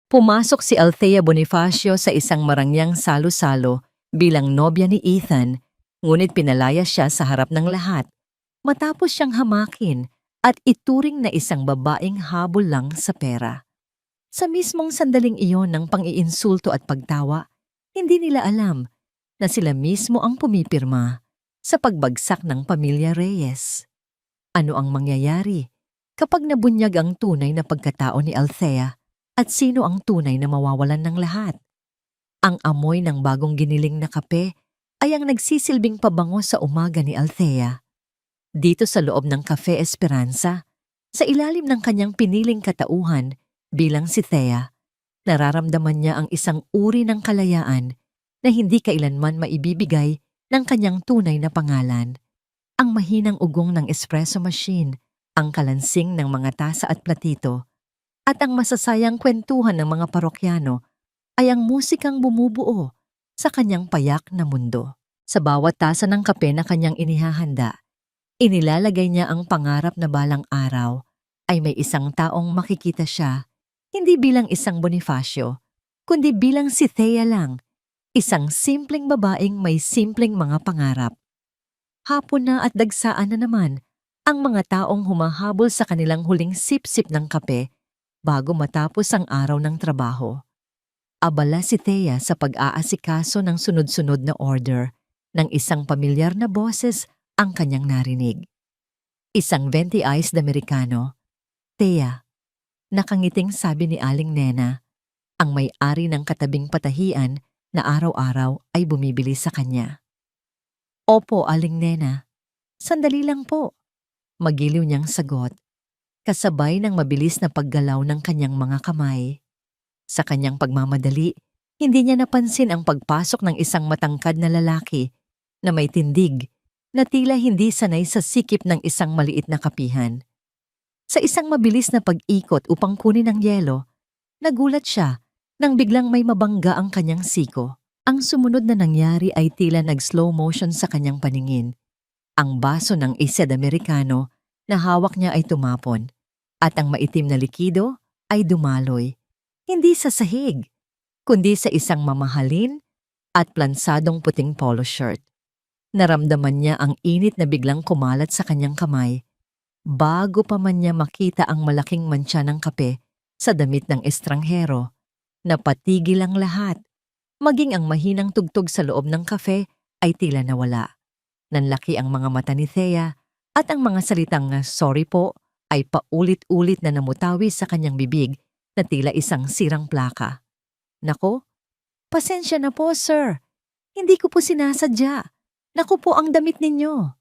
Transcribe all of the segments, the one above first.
Pumasok si Althea Bonifacio sa isang marangyang salo-salo bilang nobya ni Ethan, ngunit pinalaya siya sa harap ng lahat matapos siyang hamakin at ituring na isang babaeng habol lang sa pera. Sa mismong sandaling iyon ng pang-iinsulto at pagtawa, hindi nila alam na sila mismo ang pumipirma sa pagbagsak ng pamilya Reyes. Ano ang mangyayari kapag nabunyag ang tunay na pagkatao ni Althea at sino ang tunay na mawawalan ng lahat? Ang amoy ng bagong giniling na kape ay ang nagsisilbing pabango sa umaga ni Althea. Dito sa loob ng Cafe Esperanza, sa ilalim ng kanyang piniling katauhan bilang si Thea, nararamdaman niya ang isang uri ng kalayaan na hindi kailanman maibibigay ng kanyang tunay na pangalan. Ang mahinang ugong ng espresso machine, ang kalansing ng mga tasa at platito, at ang masasayang kwentuhan ng mga parokyano ay ang musikang bumubuo sa kanyang payak na mundo. Sa bawat tasa ng kape na kanyang inihahanda, inilalagay niya ang pangarap na balang araw ay may isang taong makikita siya, hindi bilang isang Bonifacio, kundi bilang si Thea lang, isang simpleng babaeng may simpleng mga pangarap. Hapon na at dagsaan na naman ang mga taong humahabol sa kanilang huling sip-sip ng kape bago matapos ang araw ng trabaho. Abala si Thea sa pag-aasikaso ng sunod-sunod na order ng isang pamilyar na boses ang kanyang narinig. Isang venti iced Americano. Thea, nakangiting sabi ni Aling Nena, ang may-ari ng katabing patahian na araw-araw ay bumibili sa kanya. Opo, Aling Nena. Sandali lang po. Magiliw niyang sagot, kasabay ng mabilis na paggalaw ng kanyang mga kamay. Sa kanyang pagmamadali, hindi niya napansin ang pagpasok ng isang matangkad na lalaki na may tindig na tila hindi sanay sa sikip ng isang maliit na kapihan. Sa isang mabilis na pag-ikot upang kunin ang yelo, nagulat siya nang biglang may mabangga ang kanyang siko. Ang sumunod na nangyari ay tila nag-slow motion sa kanyang paningin. Ang baso ng Ised Americano na hawak niya ay tumapon at ang maitim na likido ay dumaloy, hindi sa sahig, kundi sa isang mamahalin at plansadong puting polo shirt. Naramdaman niya ang init na biglang kumalat sa kanyang kamay bago pa man niya makita ang malaking mantsa ng kape sa damit ng estranghero. Napatigil ang lahat, maging ang mahinang tugtog sa loob ng kafe ay tila nawala. Nanlaki ang mga mata ni Thea at ang mga salitang sorry po ay paulit-ulit na namutawi sa kanyang bibig na tila isang sirang plaka. Nako, pasensya na po sir, hindi ko po sinasadya. Naku po ang damit ninyo.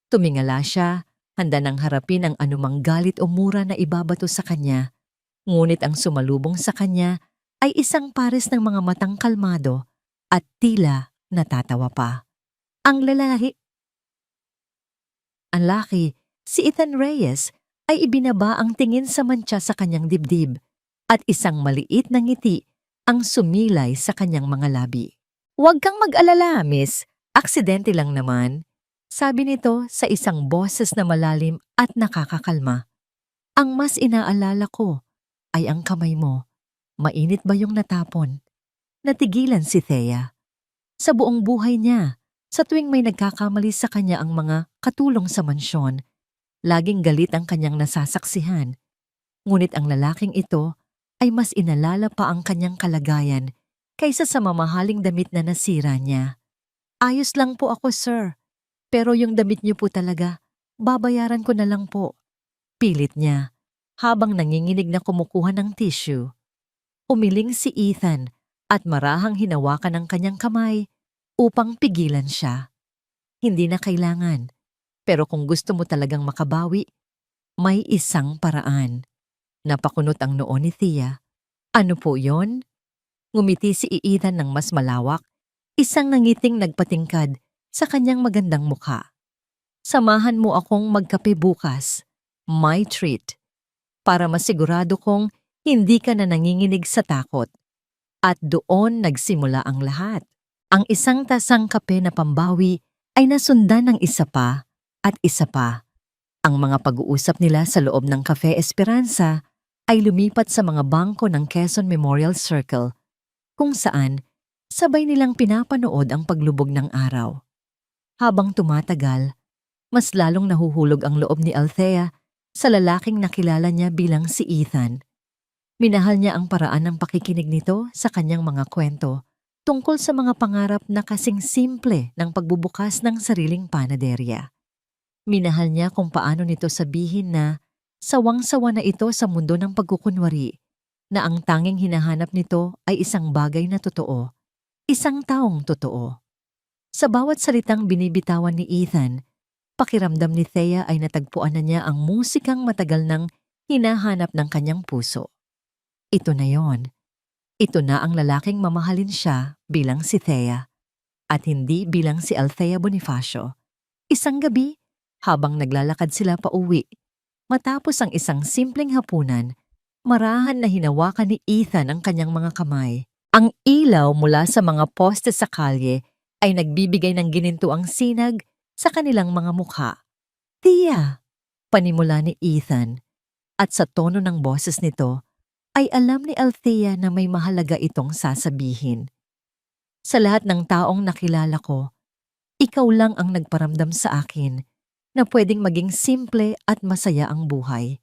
Tumingala siya, handa nang harapin ang anumang galit o mura na ibabato sa kanya. Ngunit ang sumalubong sa kanya ay isang pares ng mga matang kalmado at tila natatawa pa. Ang laki, si Ethan Reyes, ay ibinaba ang tingin sa mantsa sa kanyang dibdib at isang maliit na ngiti ang sumilay sa kanyang mga labi. Huwag kang mag-alala, miss. Aksidente lang naman, sabi nito sa isang boses na malalim at nakakakalma. Ang mas inaalala ko ay ang kamay mo. Mainit ba yung natapon? Natigilan si Thea. Sa buong buhay niya, sa tuwing may nagkakamali sa kanya ang mga katulong sa mansyon, laging galit ang kanyang nasasaksihan. Ngunit ang lalaking ito ay mas inalala pa ang kanyang kalagayan kaysa sa mamahaling damit na nasira niya. Ayos lang po ako, sir. Pero yung damit niyo po talaga, babayaran ko na lang po. Pilit niya, habang nanginginig na kumukuha ng tissue. Umiling si Ethan at marahang hinawakan ang kanyang kamay upang pigilan siya. Hindi na kailangan, pero kung gusto mo talagang makabawi, may isang paraan. Napakunot ang noo ni Thea. Ano po yon? Ngumiti si Ethan ng mas malawak, isang nangiting nagpatingkad sa kanyang magandang mukha. Samahan mo akong magkape bukas. My treat. Para masigurado kong hindi ka na nanginginig sa takot. At doon nagsimula ang lahat. Ang isang tasang kape na pambawi ay nasundan ng isa pa at isa pa. Ang mga pag-uusap nila sa loob ng Cafe Esperanza ay lumipat sa mga bangko ng Quezon Memorial Circle kung saan sabay nilang pinapanood ang paglubog ng araw. Habang tumatagal, mas lalong nahuhulog ang loob ni Althea sa lalaking nakilala niya bilang si Ethan. Minahal niya ang paraan ng pakikinig nito sa kanyang mga kwento tungkol sa mga pangarap na kasing simple ng pagbubukas ng sariling panaderya. Minahal niya kung paano nito sabihin na sawang-sawa na ito sa mundo ng pagkukunwari, na ang tanging hinahanap nito ay isang bagay na totoo, isang taong totoo. Sa bawat salitang binibitawan ni Ethan, pakiramdam ni Thea ay natagpuan na niya ang musikang matagal nang hinahanap ng kanyang puso. Ito na yon. Ito na ang lalaking mamahalin siya bilang si Thea at hindi bilang si Althea Bonifacio. Isang gabi, habang naglalakad sila pauwi, matapos ang isang simpleng hapunan, marahan na hinawakan ni Ethan ang kanyang mga kamay. Ang ilaw mula sa mga poste sa kalye ay nagbibigay ng ginintuang sinag sa kanilang mga mukha. "Tia!" panimula ni Ethan, at sa tono ng boses nito ay alam ni Althea na may mahalaga itong sasabihin. "Sa lahat ng taong nakilala ko, ikaw lang ang nagparamdam sa akin na pwedeng maging simple at masaya ang buhay.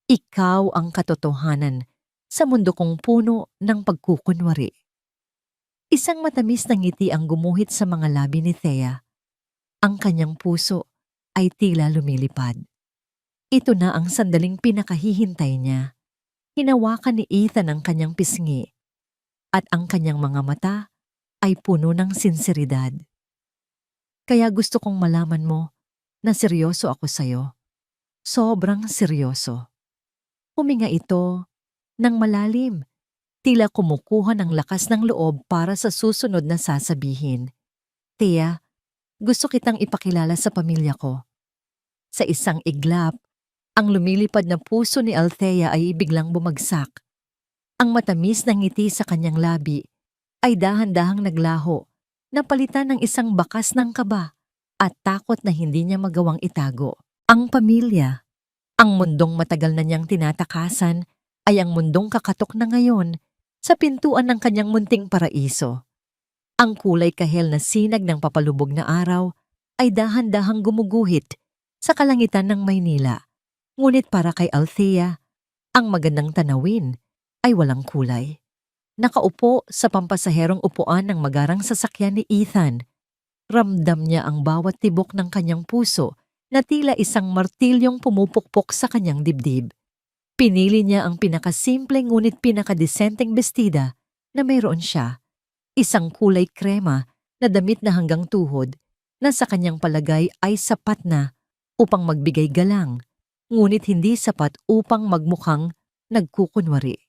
Ikaw ang katotohanan sa mundo kong puno ng pagkukunwari." Isang matamis na ngiti ang gumuhit sa mga labi ni Thea. Ang kanyang puso ay tila lumilipad. Ito na ang sandaling pinakahihintay niya. Hinawakan ni Ethan ang kanyang pisngi at ang kanyang mga mata ay puno ng sinseridad. "Kaya gusto kong malaman mo na seryoso ako sa'yo. Sobrang seryoso." Huminga ito ng malalim, tila kumukuha ng lakas ng loob para sa susunod na sasabihin. "Tia, gusto kitang ipakilala sa pamilya ko." Sa isang iglap, ang lumilipad na puso ni Althea ay biglang bumagsak. Ang matamis na ngiti sa kanyang labi ay dahan-dahang naglaho, napalitan ng isang bakas ng kaba at takot na hindi niya magawang itago. Ang pamilya, ang mundong matagal na niyang tinatakasan, ay ang mundong kakatok na ngayon sa pintuan ng kanyang munting paraiso. Ang kulay kahel na sinag ng papalubog na araw ay dahan-dahang gumuguhit sa kalangitan ng Maynila. Ngunit para kay Althea, ang magandang tanawin ay walang kulay. Nakaupo sa pampasaherong upuan ng magarang sasakyan ni Ethan, ramdam niya ang bawat tibok ng kanyang puso na tila isang martilyong pumupukpok sa kanyang dibdib. Pinili niya ang pinakasimple ngunit pinakadesenteng bestida na mayroon siya. Isang kulay krema na damit na hanggang tuhod na sa kanyang palagay ay sapat na upang magbigay galang, ngunit hindi sapat upang magmukhang nagkukunwari.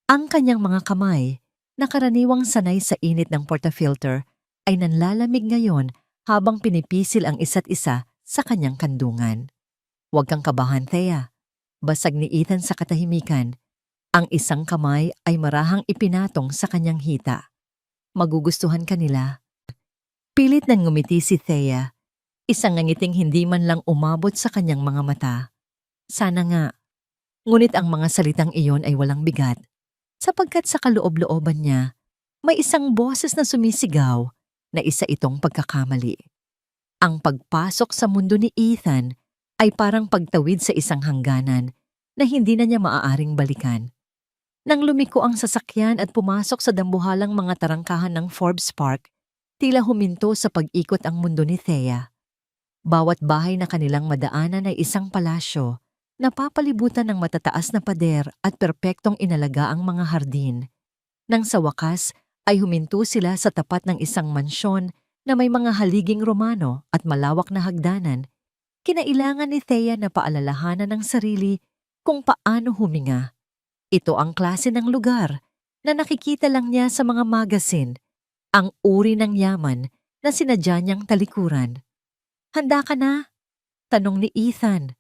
Ang kanyang mga kamay, na karaniwang sanay sa init ng portafilter, ay nanlalamig ngayon habang pinipisil ang isa't isa sa kanyang kandungan. "Huwag kang kabahan, Thea," basag ni Ethan sa katahimikan. Ang isang kamay ay marahang ipinatong sa kanyang hita. "Magugustuhan ka nila." Pilit nang ngumiti si Thea, isang ngiting hindi man lang umabot sa kanyang mga mata. Sana nga. Ngunit ang mga salitang iyon ay walang bigat, sapagkat sa kaloob-looban niya, may isang boses na sumisigaw na isa itong pagkakamali. Ang pagpasok sa mundo ni Ethan ay parang pagtawid sa isang hangganan na hindi na niya maaaring balikan. Nang lumiko ang sasakyan at pumasok sa dambuhalang mga tarangkahan ng Forbes Park, tila huminto sa pag-ikot ang mundo ni Thea. Bawat bahay na kanilang madaanan ay isang palasyo, napapalibutan ng matataas na pader at perpektong inalaga ang mga hardin. Nang sa wakas ay huminto sila sa tapat ng isang mansyon na may mga haliging Romano at malawak na hagdanan, kinailangan ni Thea na paalalahanan ng sarili kung paano huminga. Ito ang klase ng lugar na nakikita lang niya sa mga magazine, ang uri ng yaman na sinadya niyang talikuran. "Handa ka na?" tanong ni Ethan.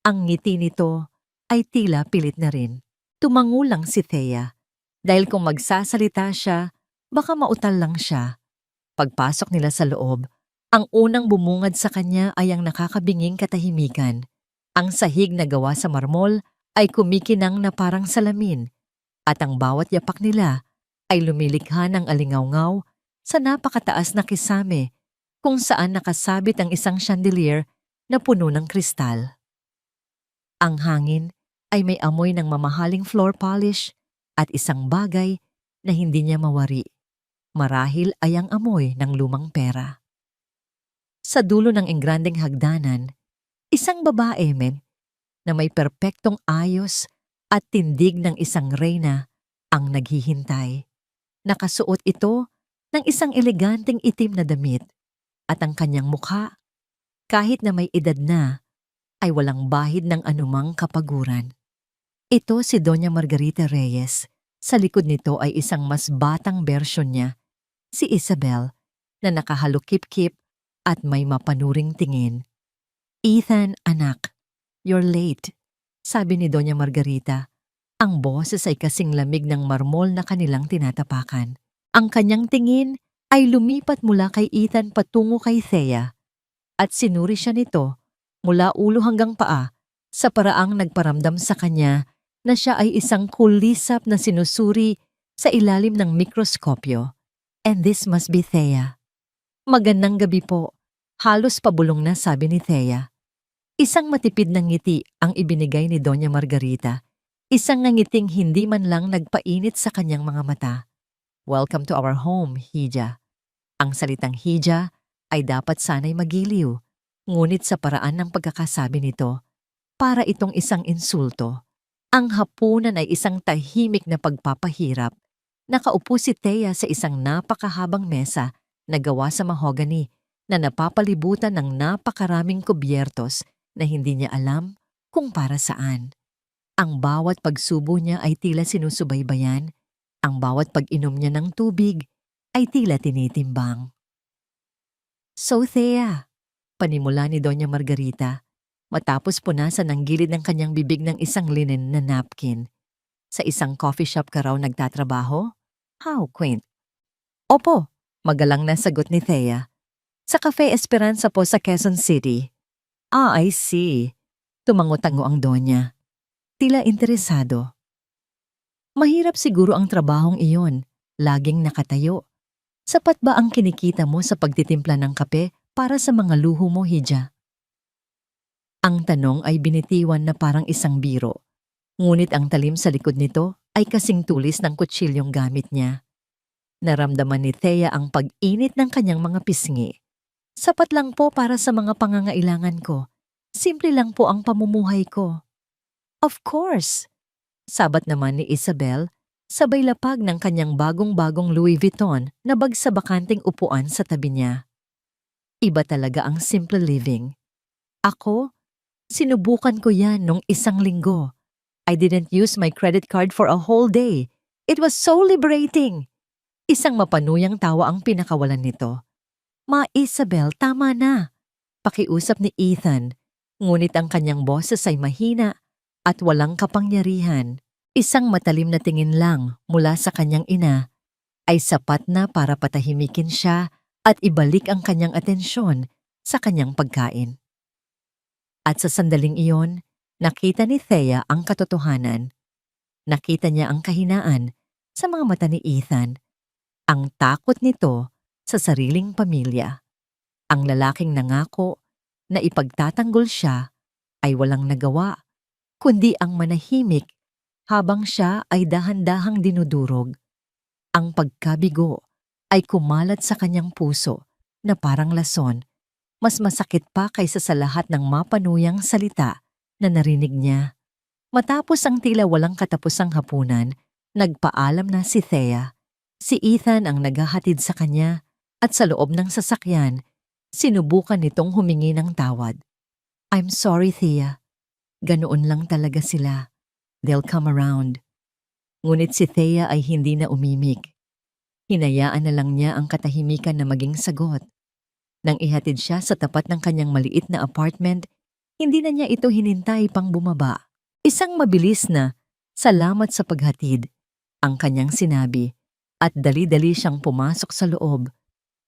Ang ngiti nito ay tila pilit na rin. Tumangulang si Thea, dahil kung magsasalita siya, baka mautal lang siya. Pagpasok nila sa loob, ang unang bumungad sa kanya ay ang nakakabinging katahimikan. Ang sahig na gawa sa marmol ay kumikinang na parang salamin at ang bawat yapak nila ay lumilikha ng alingawngaw sa napakataas na kisame kung saan nakasabit ang isang chandelier na puno ng kristal. Ang hangin ay may amoy ng mamahaling floor polish at isang bagay na hindi niya mawari. Marahil ay ang amoy ng lumang pera. Sa dulo ng engrandeng hagdanan, isang babae na may perpektong ayos at tindig ng isang reyna ang naghihintay. Nakasuot ito ng isang eleganteng itim na damit at ang kanyang mukha, kahit na may edad na, ay walang bahid ng anumang kapaguran. Ito si Doña Margarita Reyes. Sa likod nito ay isang mas batang bersyon niya, si Isabel, na nakahalukip-kip at may mapanuring tingin. "Ethan, anak, you're late," sabi ni Doña Margarita. Ang boses ay kasing lamig ng marmol na kanilang tinatapakan. Ang kanyang tingin ay lumipat mula kay Ethan patungo kay Thea at sinuri siya nito mula ulo hanggang paa sa paraang nagparamdam sa kanya na siya ay isang kulisap na sinusuri sa ilalim ng mikroskopyo. "And this must be Thea." "Magandang gabi po," halos pabulong na sabi ni Thea. Isang matipid na ngiti ang ibinigay ni Doña Margarita. Isang ngiting hindi man lang nagpainit sa kanyang mga mata. "Welcome to our home, Hija." Ang salitang Hija ay dapat sana'y magiliw, ngunit sa paraan ng pagkakasabi nito, para itong isang insulto. Ang hapunan ay isang tahimik na pagpapahirap. Nakaupo si Thea sa isang napakahabang mesa na gawa sa mahogany na napapalibutan ng napakaraming kubyertos na hindi niya alam kung para saan. Ang bawat pagsubo niya ay tila sinusubaybayan, ang bawat pag-inom niya ng tubig ay tila tinitimbang. "So Thea," panimula ni Doña Margarita, matapos punasan ng gilid ng kanyang bibig ng isang linen na napkin. "Sa isang coffee shop ka raw nagtatrabaho? How quaint." "Opo," magalang na sagot ni Thea. "Sa Cafe Esperanza po sa Quezon City." "Ah, I see." Tumango-tango ang Donya. Tila interesado. "Mahirap siguro ang trabahong iyon, laging nakatayo. Sapat ba ang kinikita mo sa pagtitimpla ng kape para sa mga luho mo, Hija?" Ang tanong ay binitiwan na parang isang biro, ngunit ang talim sa likod nito ay kasing tulis ng kutsilyong gamit niya. Naramdaman ni Thea ang pag-init ng kanyang mga pisngi. "Sapat lang po para sa mga pangangailangan ko. Simple lang po ang pamumuhay ko." "Of course," sabat naman ni Isabel, sabay lapag ng kanyang bagong-bagong Louis Vuitton na bag sa bakanting upuan sa tabi niya. Iba talaga ang simple living. "Ako, sinubukan ko yan nung isang linggo. I didn't use my credit card for a whole day. It was so liberating." Isang mapanuyang tawa ang pinakawalan nito. "Ma Isabel, tama na." Pakiusap ni Ethan, ngunit ang kanyang boses ay mahina at walang kapangyarihan. Isang matalim na tingin lang mula sa kanyang ina ay sapat na para patahimikin siya at ibalik ang kanyang atensyon sa kanyang pagkain. At sa sandaling iyon, nakita ni Thea ang katotohanan. Nakita niya ang kahinaan sa mga mata ni Ethan, ang takot nito sa sariling pamilya. Ang lalaking nangako na ipagtatanggol siya ay walang nagawa, kundi ang manahimik habang siya ay dahan-dahang dinudurog. Ang pagkabigo ay kumalat sa kanyang puso na parang lason, mas masakit pa kaysa sa lahat ng mapanuyang salita na narinig niya. Matapos ang tila walang katapusang hapunan, nagpaalam na si Thea. Si Ethan ang naghahatid sa kanya at sa loob ng sasakyan, sinubukan nitong humingi ng tawad. "I'm sorry, Thea. Ganoon lang talaga sila. They'll come around." Ngunit si Thea ay hindi na umimik. Hinayaan na lang niya ang katahimikan na maging sagot. Nang ihatid siya sa tapat ng kanyang maliit na apartment, hindi na niya ito hinintay pang bumaba. Isang mabilis na, "Salamat sa paghatid," ang kanyang sinabi, at dali-dali siyang pumasok sa loob.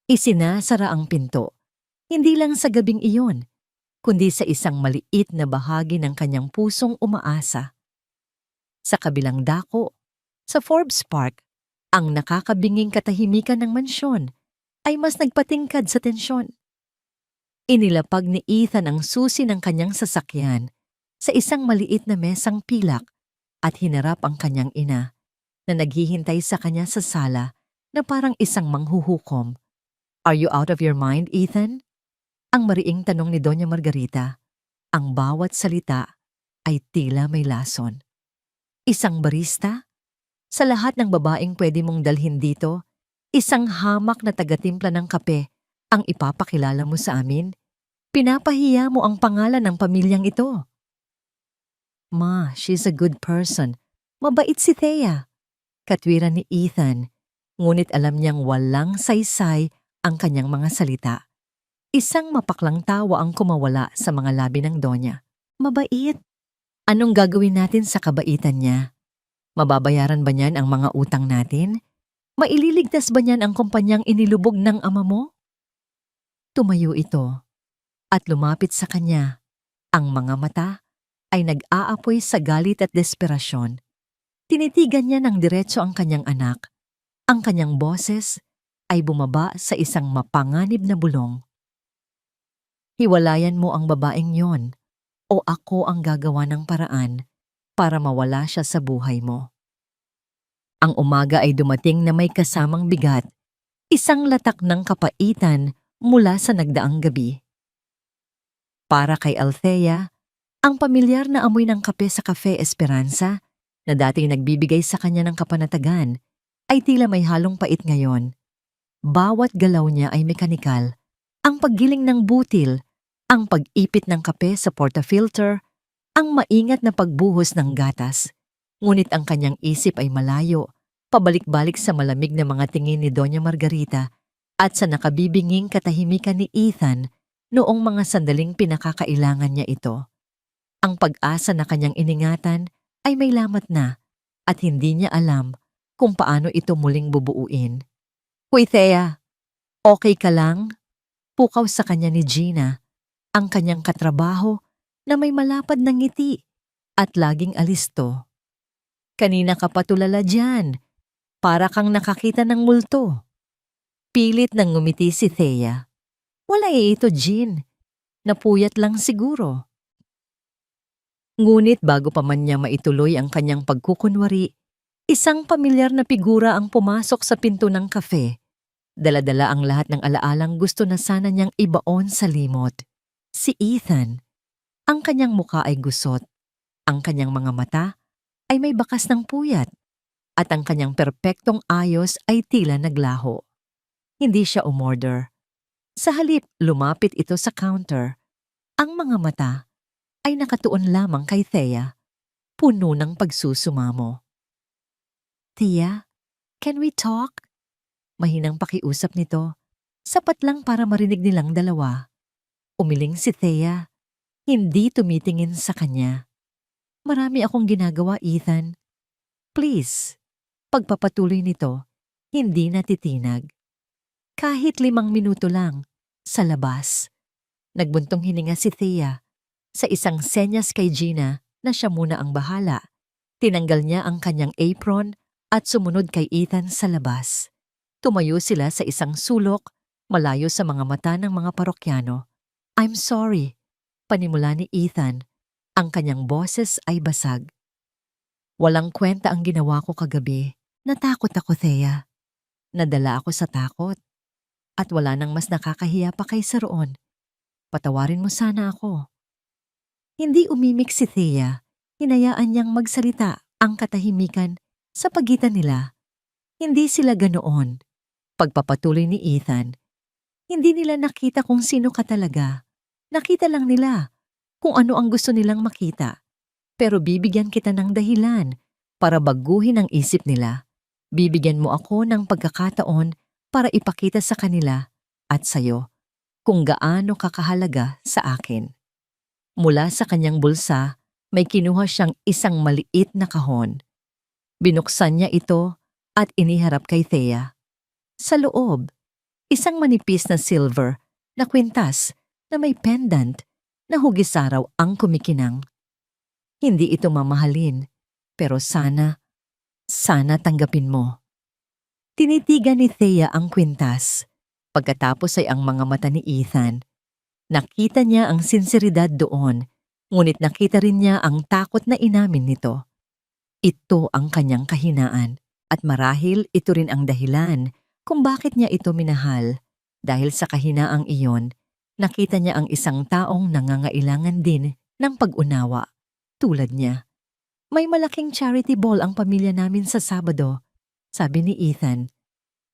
Isinasara ang pinto, hindi lang sa gabing iyon, kundi sa isang maliit na bahagi ng kanyang pusong umaasa. Sa kabilang dako, sa Forbes Park, ang nakakabinging katahimikan ng mansyon ay mas nagpatingkad sa tensyon. Inilapag ni Ethan ang susi ng kanyang sasakyan sa isang maliit na mesang pilak at hinarap ang kanyang ina na naghihintay sa kanya sa sala na parang isang manghuhukom. "Are you out of your mind, Ethan?" Ang mariing tanong ni Doña Margarita. Ang bawat salita ay tila may lason. "Isang barista? Sa lahat ng babaeng pwede mong dalhin dito, isang hamak na tagatimpla ng kape ang ipapakilala mo sa amin? Pinapahiya mo ang pangalan ng pamilyang ito." "Ma, she's a good person. Mabait si Thea," katwiran ni Ethan, ngunit alam niyang walang saysay ang kanyang mga salita. Isang mapaklang tawa ang kumawala sa mga labi ng Donya. "Mabait? Anong gagawin natin sa kabaitan niya? Mababayaran ba niyan ang mga utang natin? Maililigtas ba niyan ang kumpanyang inilubog ng ama mo?" Tumayo ito at lumapit sa kanya. Ang mga mata ay nag-aapoy sa galit at desperasyon. Tinitigan niya ng diretso ang kanyang anak. Ang kanyang boses ay bumaba sa isang mapanganib na bulong. "Hiwalayan mo ang babaeng yon o ako ang gagawa ng paraan para mawala siya sa buhay mo." Ang umaga ay dumating na may kasamang bigat, isang latak ng kapaitan mula sa nagdaang gabi. Para kay Althea, ang pamilyar na amoy ng kape sa Cafe Esperanza na dating nagbibigay sa kanya ng kapanatagan ay tila may halong pait ngayon. Bawat galaw niya ay mekanikal. Ang paggiling ng butil, ang pag-ipit ng kape sa portafilter, ang maingat na pagbuhos ng gatas. Ngunit ang kanyang isip ay malayo, pabalik-balik sa malamig na mga tingin ni Doña Margarita at sa nakabibinging katahimikan ni Ethan noong mga sandaling pinakakailangan niya ito. Ang pag-asa na kanyang iningatan ay may lamat na at hindi niya alam kung paano ito muling bubuuin. "Hoy Thea, okay ka lang?" Pukaw sa kanya ni Gina, ang kanyang katrabaho na may malapad na ngiti at laging alisto. "Kanina ka pa tulala dyan, para kang nakakita ng multo." Pilit nang ngumiti si Thea. "Wala ito, Jean. Napuyat lang siguro." Ngunit bago pa man niya maituloy ang kanyang pagkukunwari, isang pamilyar na figura ang pumasok sa pinto ng kafe. Dala-dala ang lahat ng alaalang gusto na sana niyang ibaon sa limot. Si Ethan. Ang kanyang muka ay gusot. Ang kanyang mga mata ay may bakas ng puyat. At ang kanyang perpektong ayos ay tila naglaho. Hindi siya umorder. Sa halip, lumapit ito sa counter. Ang mga mata ay nakatuon lamang kay Thea, puno ng pagsusumamo. "Thea, can we talk?" Mahinang pakiusap nito, sapat lang para marinig nilang dalawa. Umiling si Thea, hindi tumitingin sa kanya. "Marami akong ginagawa, Ethan. Please." Pagpapatuloy nito, hindi natitinag. Kahit 5 minuto lang, sa labas. Nagbuntong hininga si Thea. Sa isang senyas kay Gina na siya muna ang bahala, tinanggal niya ang kanyang apron at sumunod kay Ethan sa labas. Tumayo sila sa isang sulok, malayo sa mga mata ng mga parokyano. "I'm sorry," panimula ni Ethan. Ang kanyang boses ay basag. "Walang kwenta ang ginawa ko kagabi. Natakot ako, Thea. Nadala ako sa takot. At wala nang mas nakakahiya pa kaysa roon. Patawarin mo sana ako." Hindi umimik si Thea. Hinayaan niyang magsalita ang katahimikan sa pagitan nila. Hindi sila ganoon. Pagpapatuloy ni Ethan, hindi nila nakita kung sino ka talaga. Nakita lang nila kung ano ang gusto nilang makita. Pero bibigyan kita ng dahilan para baguhin ang isip nila. Bibigyan mo ako ng pagkakataon para ipakita sa kanila at sayo kung gaano kakahalaga sa akin. Mula sa kanyang bulsa, may kinuha siyang isang maliit na kahon. Binuksan niya ito at iniharap kay Thea. Sa loob, isang manipis na silver na kwintas na may pendant na hugis araw ang kumikinang. Hindi ito mamahalin, Pero sana tanggapin mo. Tinitigan ni Thea ang kwintas. Pagkatapos ay ang mga mata ni Ethan. Nakita niya ang sinseridad doon, ngunit nakita rin niya ang takot na inamin nito. Ito ang kanyang kahinaan, at marahil ito rin ang dahilan kung bakit niya ito minahal. Dahil sa kahinaang iyon, nakita niya ang isang taong nangangailangan din ng pag-unawa, tulad niya. May malaking charity ball ang pamilya namin sa Sabado, sabi ni Ethan.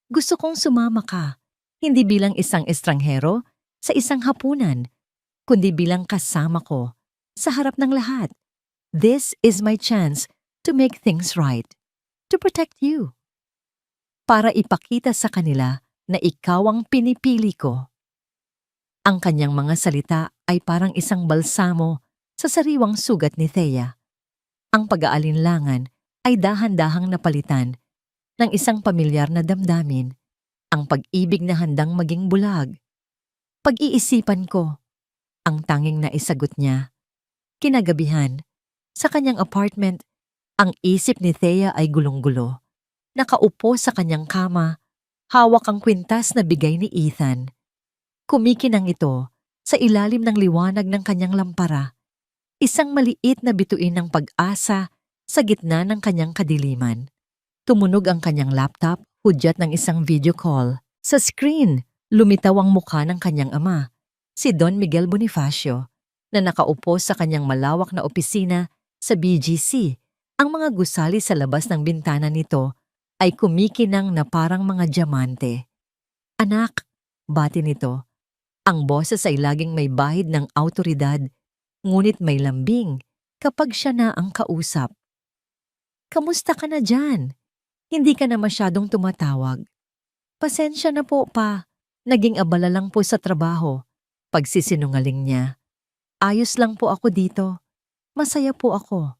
Gusto kong sumama ka, hindi bilang isang estranghero sa isang hapunan, kundi bilang kasama ko sa harap ng lahat. This is my chance to make things right, to protect you. Para ipakita sa kanila na ikaw ang pinipili ko. Ang kanyang mga salita ay parang isang balsamo sa sariwang sugat ni Thea. Ang pag-aalinlangan ay dahan-dahang napalitan ng isang pamilyar na damdamin, ang pag-ibig na handang maging bulag. Pag-iisipan ko, ang tanging naisagot niya. Kinagabihan, sa kanyang apartment, ang isip ni Thea ay gulong-gulo. Nakaupo sa kanyang kama, hawak ang kwintas na bigay ni Ethan. Kumikinang ito sa ilalim ng liwanag ng kanyang lampara. Isang maliit na bituin ng pag-asa sa gitna ng kanyang kadiliman. Tumunog ang kanyang laptop, hudyat ng isang video call. Sa screen, lumitaw ang mukha ng kanyang ama, si Don Miguel Bonifacio, na nakaupo sa kanyang malawak na opisina sa BGC. Ang mga gusali sa labas ng bintana nito ay kumikinang na parang mga diamante. Anak, bati nito. Ang boses ay laging may bahid ng awtoridad, ngunit may lambing kapag siya na ang kausap. Kamusta ka na dyan? Hindi ka na masyadong tumatawag. Pasensya na po pa, naging abala lang po sa trabaho. Pagsisinungaling niya. Ayos lang po ako dito. Masaya po ako.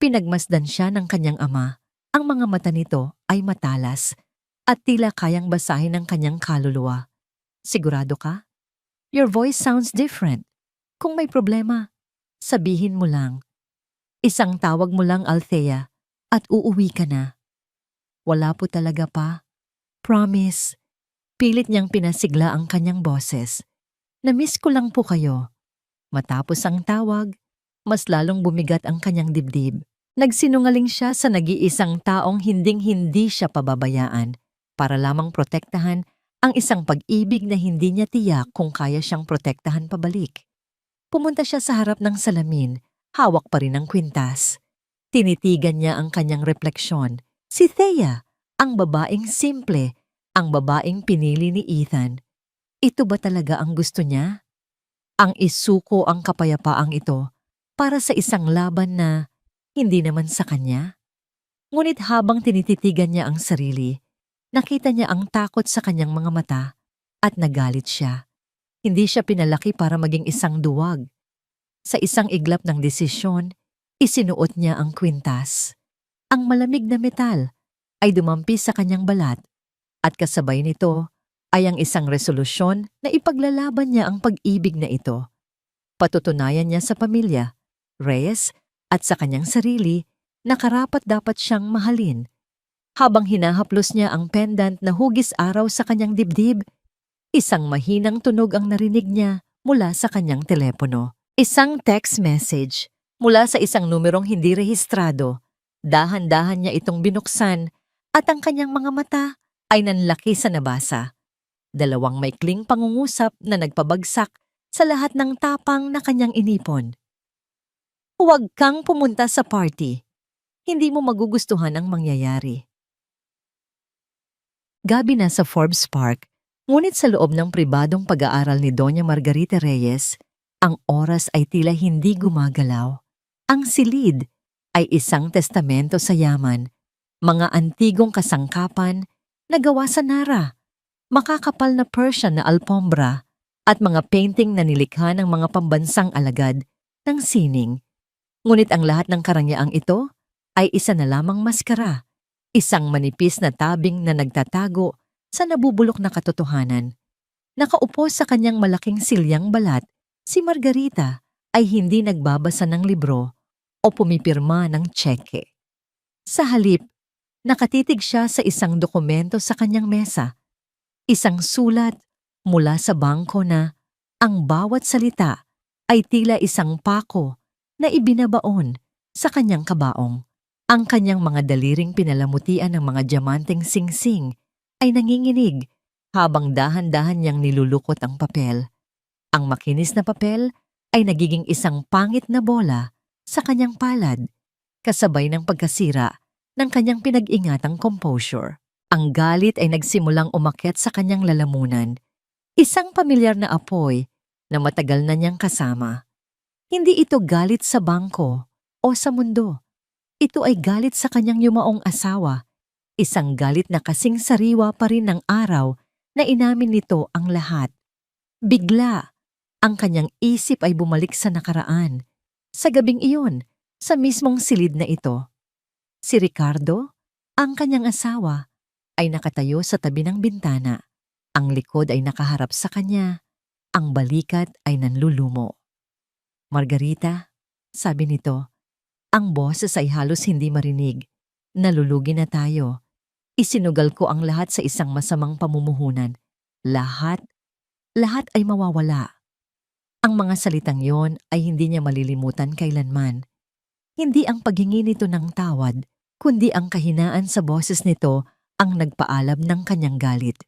Pinagmasdan siya ng kanyang ama. Ang mga mata nito ay matalas at tila kayang basahin ng kanyang kaluluwa. Sigurado ka? Your voice sounds different. Kung may problema, sabihin mo lang. Isang tawag mo lang, Althea, at uuwi ka na. Wala po talaga pa. Promise. Pilit niyang pinasigla ang kanyang boses. Na-miss ko lang po kayo. Matapos ang tawag, mas lalong bumigat ang kanyang dibdib. Nagsinungaling siya sa nag-iisang taong hinding-hindi siya pababayaan para lamang protektahan ang isang pag-ibig na hindi niya tiyak kung kaya siyang protektahan pabalik. Pumunta siya sa harap ng salamin, hawak pa rin ang kwintas. Tinitigan niya ang kanyang refleksyon. Si Thea, ang babaeng simple, ang babaeng pinili ni Ethan. Ito ba talaga ang gusto niya? Ang isuko ang kapayapaang ito para sa isang laban na hindi naman sa kanya? Ngunit habang tinititigan niya ang sarili, nakita niya ang takot sa kanyang mga mata at nagalit siya. Hindi siya pinalaki para maging isang duwag. Sa isang iglap ng desisyon, isinuot niya ang kwintas. Ang malamig na metal ay dumampi sa kanyang balat at kasabay nito ay ang isang resolusyon na ipaglalaban niya ang pag-ibig na ito. Patutunayan niya sa pamilya, Reyes, at sa kanyang sarili na karapat-dapat siyang mahalin. Habang hinahaplos niya ang pendant na hugis araw sa kanyang dibdib, isang mahinang tunog ang narinig niya mula sa kanyang telepono. Isang text message mula sa isang numerong hindi rehistrado. Dahan-dahan niya itong binuksan at ang kanyang mga mata ay nanlaki sa nabasa. Dalawang maikling pangungusap na nagpabagsak sa lahat ng tapang na kanyang inipon. Huwag kang pumunta sa party. Hindi mo magugustuhan ang mangyayari. Gabi na sa Forbes Park, ngunit sa loob ng pribadong pag-aaral ni Doña Margarita Reyes, ang oras ay tila hindi gumagalaw. Ang silid ay isang testamento sa yaman, mga antigong kasangkapan na gawa sa Nara, makakapal na Persian na alpombra at mga painting na nilikha ng mga pambansang alagad ng sining. Ngunit ang lahat ng karangyaan ito ay isa na lamang maskara, isang manipis na tabing na nagtatago sa nabubulok na katotohanan. Nakaupo sa kanyang malaking silyang balat, si Margarita ay hindi nagbabasa ng libro o o pumipirma ng tseke. Sa halip, nakatitig siya sa isang dokumento sa kanyang mesa. Isang sulat mula sa bangko na ang bawat salita ay tila isang pako na ibinabaon sa kanyang kabaong. Ang kanyang mga daliring pinalamutian ng mga diamanteng singsing ay nanginginig habang dahan-dahan niyang nilulukot ang papel. Ang makinis na papel ay nagiging isang pangit na bola sa kanyang palad, kasabay ng pagkasira ng kanyang pinag-ingatang composure. Ang galit ay nagsimulang umakyat sa kanyang lalamunan, isang pamilyar na apoy na matagal na niyang kasama. Hindi ito galit sa bangko o sa mundo. Ito ay galit sa kanyang yumaong asawa, isang galit na kasing sariwa pa rin ng araw na inamin nito ang lahat. Bigla, ang kanyang isip ay bumalik sa nakaraan. Sa gabing iyon, sa mismong silid na ito. Si Ricardo, ang kanyang asawa, ay nakatayo sa tabi ng bintana. Ang likod ay nakaharap sa kanya, ang balikat ay nanlulumo. "Margarita," sabi nito, ang boses ay halos hindi marinig. "Nalulugi na tayo. Isinugal ko ang lahat sa isang masamang pamumuhunan. Lahat ay mawawala." Ang mga salitang yon ay hindi niya malilimutan kailanman. Hindi ang paghingi nito ng tawad, kundi ang kahinaan sa boses nito ang nagpaalab ng kanyang galit.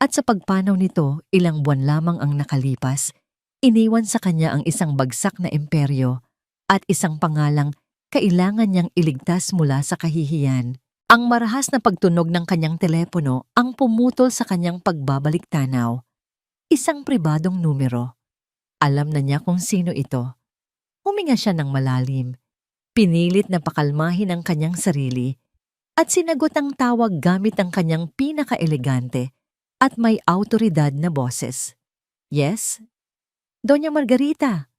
At sa pagpanaw nito, ilang buwan lamang ang nakalipas, iniwan sa kanya ang isang bagsak na imperyo at isang pangalang kailangan niyang iligtas mula sa kahihiyan. Ang marahas na pagtunog ng kanyang telepono ang pumutol sa kanyang pagbabalik tanaw. Isang pribadong numero. Alam na niya kung sino ito. Huminga siya ng malalim. Pinilit na pakalmahin ang kanyang sarili at sinagot ang tawag gamit ang kanyang pinaka-elegante at may awtoridad na boses. "Yes? Doña Margarita,"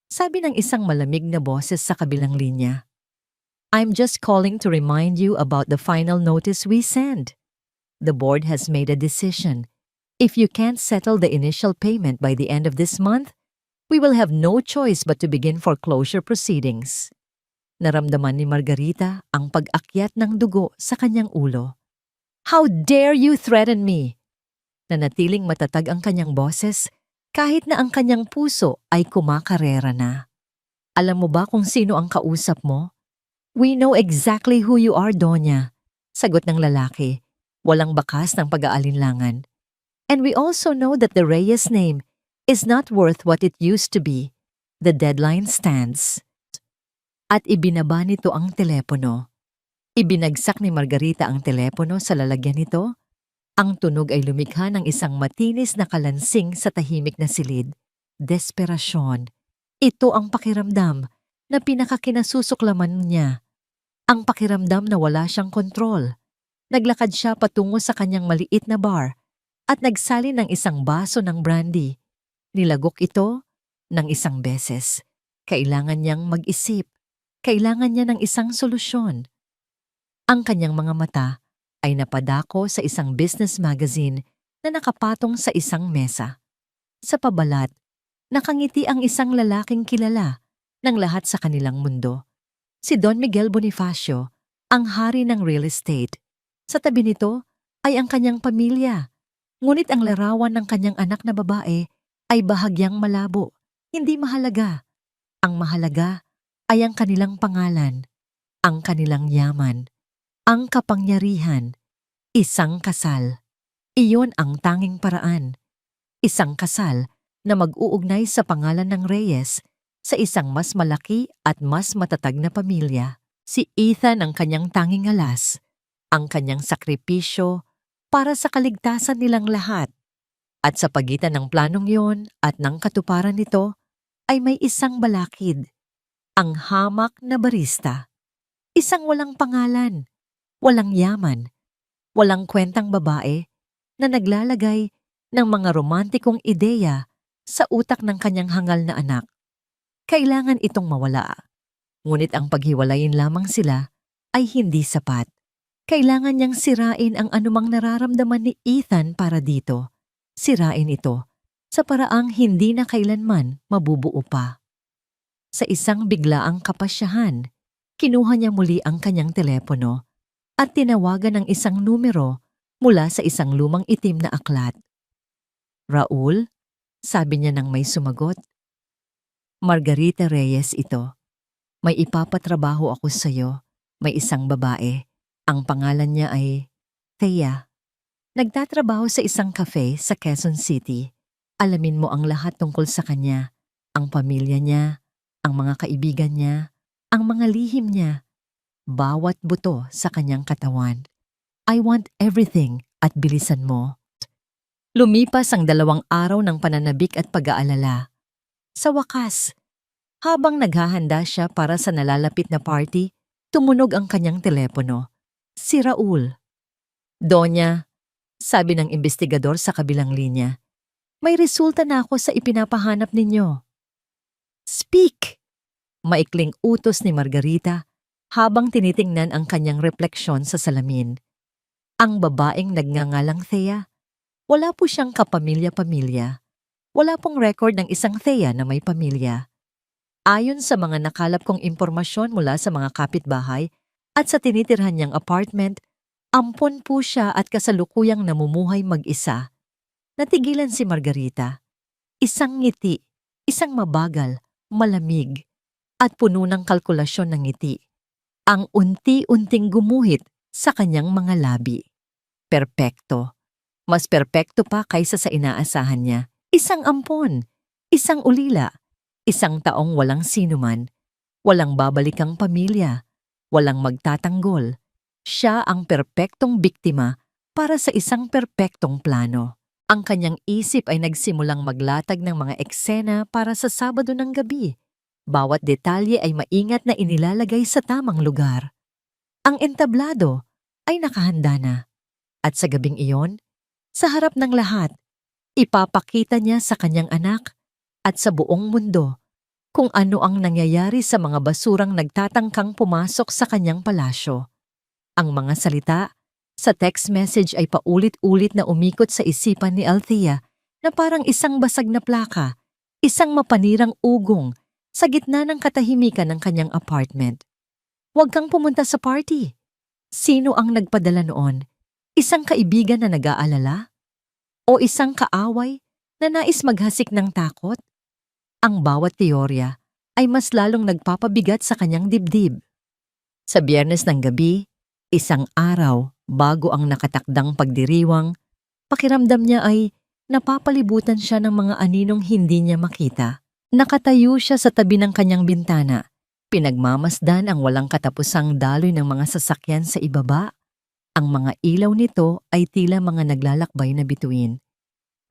sabi ng isang malamig na boses sa kabilang linya. "I'm just calling to remind you about the final notice we sent. The board has made a decision. If you can't settle the initial payment by the end of this month, we will have no choice but to begin foreclosure proceedings." Naramdaman ni Margarita ang pag-akyat ng dugo sa kanyang ulo. "How dare you threaten me?" Nanatiling matatag ang kanyang boses kahit na ang kanyang puso ay kumakarera na. "Alam mo ba kung sino ang kausap mo?" "We know exactly who you are, Donya," sagot ng lalaki, walang bakas ng pag-aalinlangan. "And we also know that the Reyes name is not worth what it used to be. The deadline stands." At ibinaba nito ang telepono. Ibinagsak ni Margarita ang telepono sa lalagyan nito. Ang tunog ay lumikha ng isang matinis na kalansing sa tahimik na silid. Desperasyon. Ito ang pakiramdam na pinakakinasusuklaman niya. Ang pakiramdam na wala siyang kontrol. Naglakad siya patungo sa kanyang maliit na bar at nagsali ng isang baso ng brandy. Nilagok ito ng isang beses. Kailangan niyang mag-isip. Kailangan niya ng isang solusyon. Ang kanyang mga mata ay napadako sa isang business magazine na nakapatong sa isang mesa. Sa pabalat, nakangiti ang isang lalaking kilala ng lahat sa kanilang mundo. Si Don Miguel Bonifacio, ang hari ng real estate. Sa tabi nito ay ang kanyang pamilya. Ngunit ang larawan ng kanyang anak na babae ay bahagyang malabo, hindi mahalaga. Ang mahalaga ay ang kanilang pangalan, ang kanilang yaman, ang kapangyarihan, isang kasal. Iyon ang tanging paraan. Isang kasal na mag-uugnay sa pangalan ng Reyes sa isang mas malaki at mas matatag na pamilya. Si Ethan ang kanyang tanging alas, ang kanyang sakripisyo para sa kaligtasan nilang lahat. At sa pagitan ng planong yon at ng katuparan nito ay may isang balakid, ang hamak na barista. Isang walang pangalan, walang yaman, walang kwentang babae na naglalagay ng mga romantikong ideya sa utak ng kanyang hangal na anak. Kailangan itong mawala. Ngunit ang paghiwalayin lamang sila ay hindi sapat. Kailangan niyang sirain ang anumang nararamdaman ni Ethan para dito. Sirain ito sa paraang hindi na kailanman mabubuo pa. Sa isang biglaang kapasyahan, kinuha niya muli ang kanyang telepono at tinawagan ng isang numero mula sa isang lumang itim na aklat. Raul, sabi niya nang may sumagot. Margarita Reyes ito. May ipapatrabaho ako sa'yo. May isang babae. Ang pangalan niya ay Thea. Nagtatrabaho sa isang cafe sa Quezon City. Alamin mo ang lahat tungkol sa kanya. Ang pamilya niya, ang mga kaibigan niya, ang mga lihim niya. Bawat buto sa kanyang katawan. I want everything at bilisan mo. Lumipas ang 2 araw ng pananabik at pag-aalala. Sa wakas, habang naghahanda siya para sa nalalapit na party, tumunog ang kanyang telepono. Si Raul. Donya, sabi ng investigador sa kabilang linya, may resulta na ako sa ipinapahanap ninyo. Speak! Maikling utos ni Margarita habang tinitingnan ang kanyang refleksyon sa salamin. Ang babaeng nagngangalang Thea, wala po siyang kapamilya-pamilya. Wala pong record ng isang Thea na may pamilya. Ayon sa mga nakalap kong impormasyon mula sa mga kapitbahay at sa tinitirhan niyang apartment, ampon po siya at kasalukuyang namumuhay mag-isa. Natigilan si Margarita. Isang ngiti, isang mabagal, malamig, at puno ng kalkulasyon ng ngiti. Ang unti-unting gumuhit sa kanyang mga labi. Perpekto. Mas perpekto pa kaysa sa inaasahan niya. Isang ampon, isang ulila, isang taong walang sinuman, walang babalikang pamilya, walang magtatanggol. Siya ang perpektong biktima para sa isang perpektong plano. Ang kanyang isip ay nagsimulang maglatag ng mga eksena para sa Sabado ng gabi. Bawat detalye ay maingat na inilalagay sa tamang lugar. Ang entablado ay nakahanda na. At sa gabing iyon, sa harap ng lahat, ipapakita niya sa kanyang anak at sa buong mundo kung ano ang nangyayari sa mga basurang nagtatangkang pumasok sa kanyang palasyo. Ang mga salita sa text message ay paulit-ulit na umikot sa isipan ni Althea na parang isang basag na plaka, isang mapanirang ugong sa gitna ng katahimikan ng kanyang apartment. Huwag kang pumunta sa party. Sino ang nagpadala noon? Isang kaibigan na nag-aalala? O isang kaaway na nais maghasik ng takot? Ang bawat teorya ay mas lalong nagpapabigat sa kanyang dibdib. Sa Biyernes ng gabi, isang araw bago ang nakatakdang pagdiriwang, pakiramdam niya ay napapalibutan siya ng mga aninong hindi niya makita. Nakatayo siya sa tabi ng kanyang bintana. Pinagmamasdan ang walang katapusang daloy ng mga sasakyan sa ibaba. Ang mga ilaw nito ay tila mga naglalakbay na bituin.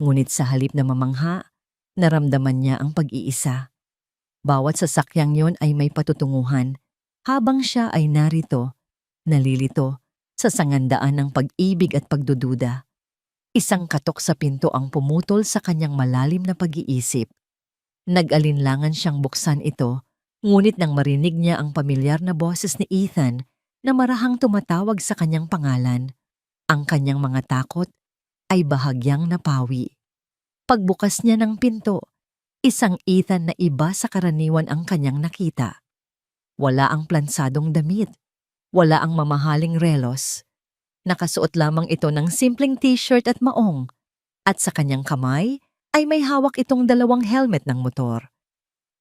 Ngunit sa halip na mamangha, naramdaman niya ang pag-iisa. Bawat sasakyang yon ay may patutunguhan, habang siya ay narito, nalilito, sa sangandaan ng pag-ibig at pagdududa. Isang katok sa pinto ang pumutol sa kanyang malalim na pag-iisip. Nag-alinlangan siyang buksan ito, ngunit nang marinig niya ang pamilyar na boses ni Ethan na marahang tumatawag sa kanyang pangalan, ang kanyang mga takot ay bahagyang napawi. Pagbukas niya ng pinto, isang Ethan na iba sa karaniwan ang kanyang nakita. Wala ang plansadong damit, wala ang mamahaling relos. Nakasuot lamang ito ng simpleng t-shirt at maong, at sa kanyang kamay ay may hawak itong 2 helmet ng motor.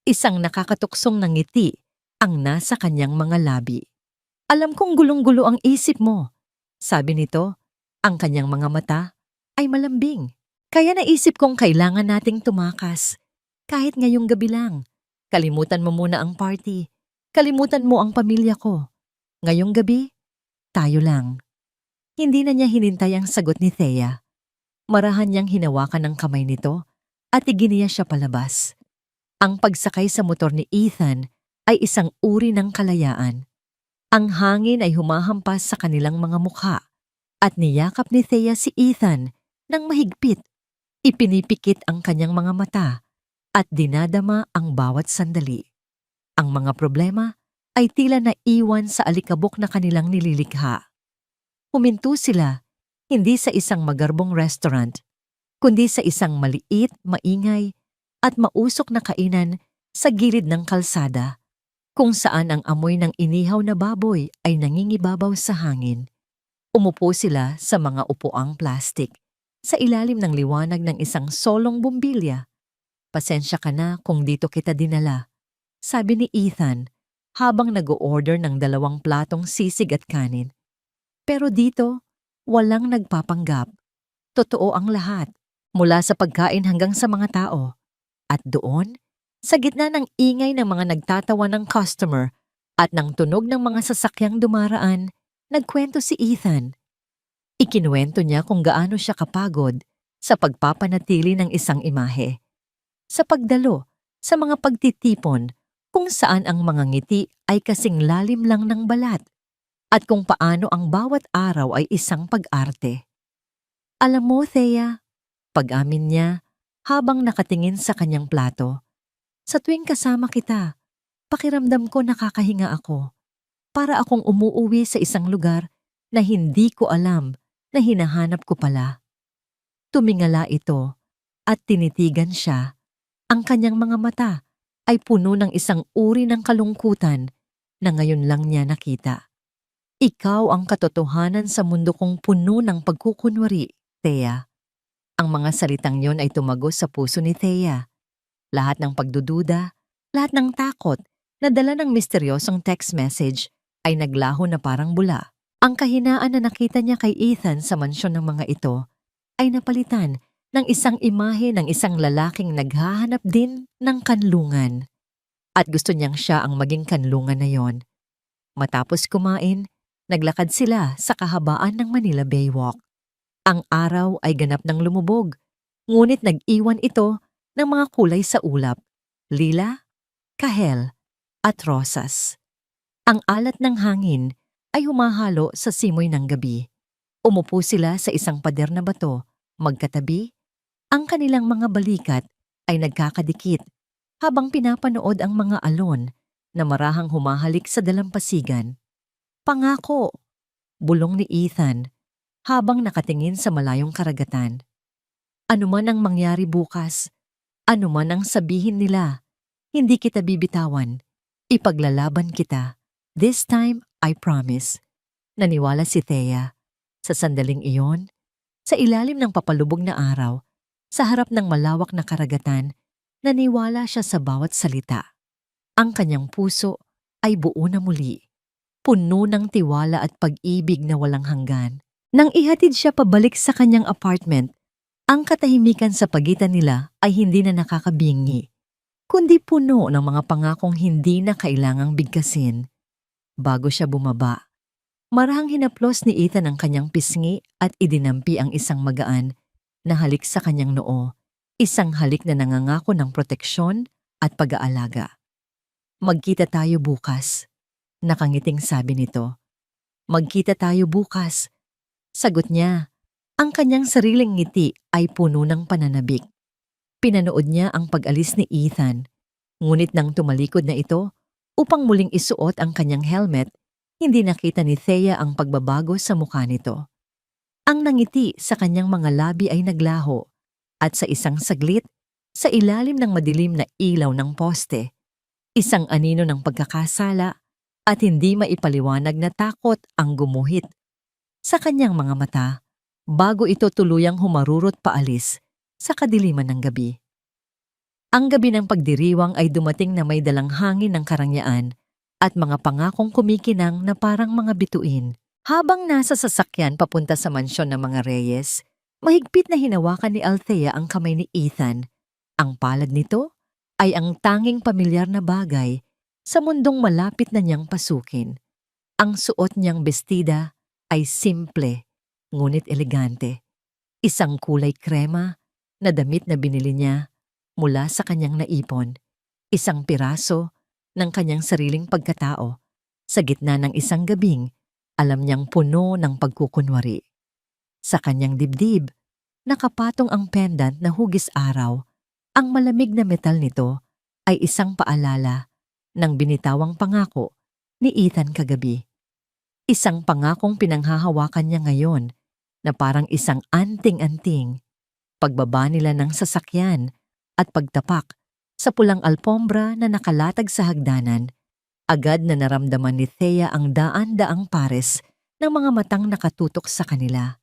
Isang nakakatuksong na ngiti ang nasa kanyang mga labi. Alam kong gulong-gulo ang isip mo, sabi nito. Ang kanyang mga mata ay malambing. Kaya naisip kong kailangan nating tumakas. Kahit ngayong gabi lang. Kalimutan mo muna ang party. Kalimutan mo ang pamilya ko. Ngayong gabi, tayo lang. Hindi na niya hinintay ang sagot ni Thea. Marahan niyang hinawakan ang kamay nito at iginiya siya palabas. Ang pagsakay sa motor ni Ethan ay isang uri ng kalayaan. Ang hangin ay humahampas sa kanilang mga mukha at niyakap ni Thea si Ethan nang mahigpit. Ipinipikit ang kanyang mga mata at dinadama ang bawat sandali. Ang mga problema ay tila naiwan sa alikabok na kanilang nililikha. Huminto sila, hindi sa isang magarbong restaurant, kundi sa isang maliit, maingay, at mausok na kainan sa gilid ng kalsada, kung saan ang amoy ng inihaw na baboy ay nangingibabaw sa hangin. Umupo sila sa mga upuang plastik sa ilalim ng liwanag ng isang solong bumbilya. "Pasensya ka na kung dito kita dinala," sabi ni Ethan habang nag-o-order ng 2 platong sisig at kanin. Pero dito, walang nagpapanggap. Totoo ang lahat, mula sa pagkain hanggang sa mga tao. At doon, sa gitna ng ingay ng mga nagtatawa ng customer at ng tunog ng mga sasakyang dumaraan, nagkwento si Ethan. Ikinuwento niya kung gaano siya kapagod sa pagpapanatili ng isang imahe, sa pagdalo, sa mga pagtitipon kung saan ang mga ngiti ay kasing lalim lang ng balat, at kung paano ang bawat araw ay isang pag-arte. "Alam mo, Thea," pag-amin niya habang nakatingin sa kanyang plato, "sa tuwing kasama kita, pakiramdam ko nakakahinga ako. Para akong umuuwi sa isang lugar na hindi ko alam na hinahanap ko pala." Tumingala ito at tinitigan siya. Ang kanyang mga mata ay puno ng isang uri ng kalungkutan na ngayon lang niya nakita. "Ikaw ang katotohanan sa mundo kong puno ng pagkukunwari, Thea." Ang mga salitang yon ay tumagos sa puso ni Thea. Lahat ng pagdududa, lahat ng takot na dala ng misteryosong text message ay naglaho na parang bula. Ang kahinaan na nakita niya kay Ethan sa mansyon ng mga ito ay napalitan ng isang imahe ng isang lalaking naghahanap din ng kanlungan. At gusto niyang siya ang maging kanlungan na yon. Matapos kumain, naglakad sila sa kahabaan ng Manila Baywalk. Ang araw ay ganap ng lumubog, ngunit nag-iwan ito ng mga kulay sa ulap, lila, kahel, at rosas. Ang alat ng hangin ay humahalo sa simoy ng gabi. Umupo sila sa isang pader na bato, magkatabi. Ang kanilang mga balikat ay nagkakadikit habang pinapanood ang mga alon na marahang humahalik sa dalampasigan. "Pangako," bulong ni Ethan habang nakatingin sa malayong karagatan. "Ano man ang mangyari bukas, ano man ang sabihin nila, hindi kita bibitawan. Ipaglalaban kita. This time, I promise." Naniwala si Thea. Sa sandaling iyon, sa ilalim ng papalubog na araw, sa harap ng malawak na karagatan, naniwala siya sa bawat salita. Ang kanyang puso ay buo na muli, puno ng tiwala at pag-ibig na walang hanggan. Nang ihatid siya pabalik sa kanyang apartment, ang katahimikan sa pagitan nila ay hindi na nakakabingi, kundi puno ng mga pangakong hindi na kailangang bigkasin. Bago siya bumaba, marahang hinaplos ni Ethan ang kanyang pisngi at idinampi ang isang magaan na halik sa kanyang noo, isang halik na nangangako ng proteksyon at pag-aalaga. "Magkita tayo bukas," nakangiting sabi nito. "Magkita tayo bukas," sagot niya. Ang kanyang sariling ngiti ay puno ng pananabik. Pinanood niya ang pag-alis ni Ethan, ngunit nang tumalikod na ito upang muling isuot ang kanyang helmet, hindi nakita ni Thea ang pagbabago sa mukha nito. Ang nangiti sa kanyang mga labi ay naglaho, at sa isang saglit, sa ilalim ng madilim na ilaw ng poste, isang anino ng pagkakasala at hindi maipaliwanag na takot ang gumuhit sa kanyang mga mata bago ito tuluyang humarurot paalis sa kadiliman ng gabi. Ang gabi ng pagdiriwang ay dumating na may dalang hangin ng karangyaan at mga pangakong kumikinang na parang mga bituin. Habang nasa sasakyan papunta sa mansyon ng mga Reyes, mahigpit na hinawakan ni Althea ang kamay ni Ethan. Ang palad nito ay ang tanging pamilyar na bagay sa mundong malapit na niyang pasukin. Ang suot niyang bestida ay simple, ngunit elegante. Isang kulay krema na damit na binili niya mula sa kanyang naipon. Isang piraso ng kanyang sariling pagkatao sa gitna ng isang gabing alam niyang puno ng pagkukunwari. Sa kanyang dibdib, nakapatong ang pendant na hugis araw. Ang malamig na metal nito ay isang paalala ng binitawang pangako ni Ethan kagabi. Isang pangakong pinanghahawakan niya ngayon na parang isang anting-anting. Pagbaba nila ng sasakyan at pagtapak Sa pulang alpombra na nakalatag sa hagdanan, agad na naramdaman ni Thea ang daan-daang pares ng mga matang nakatutok sa kanila.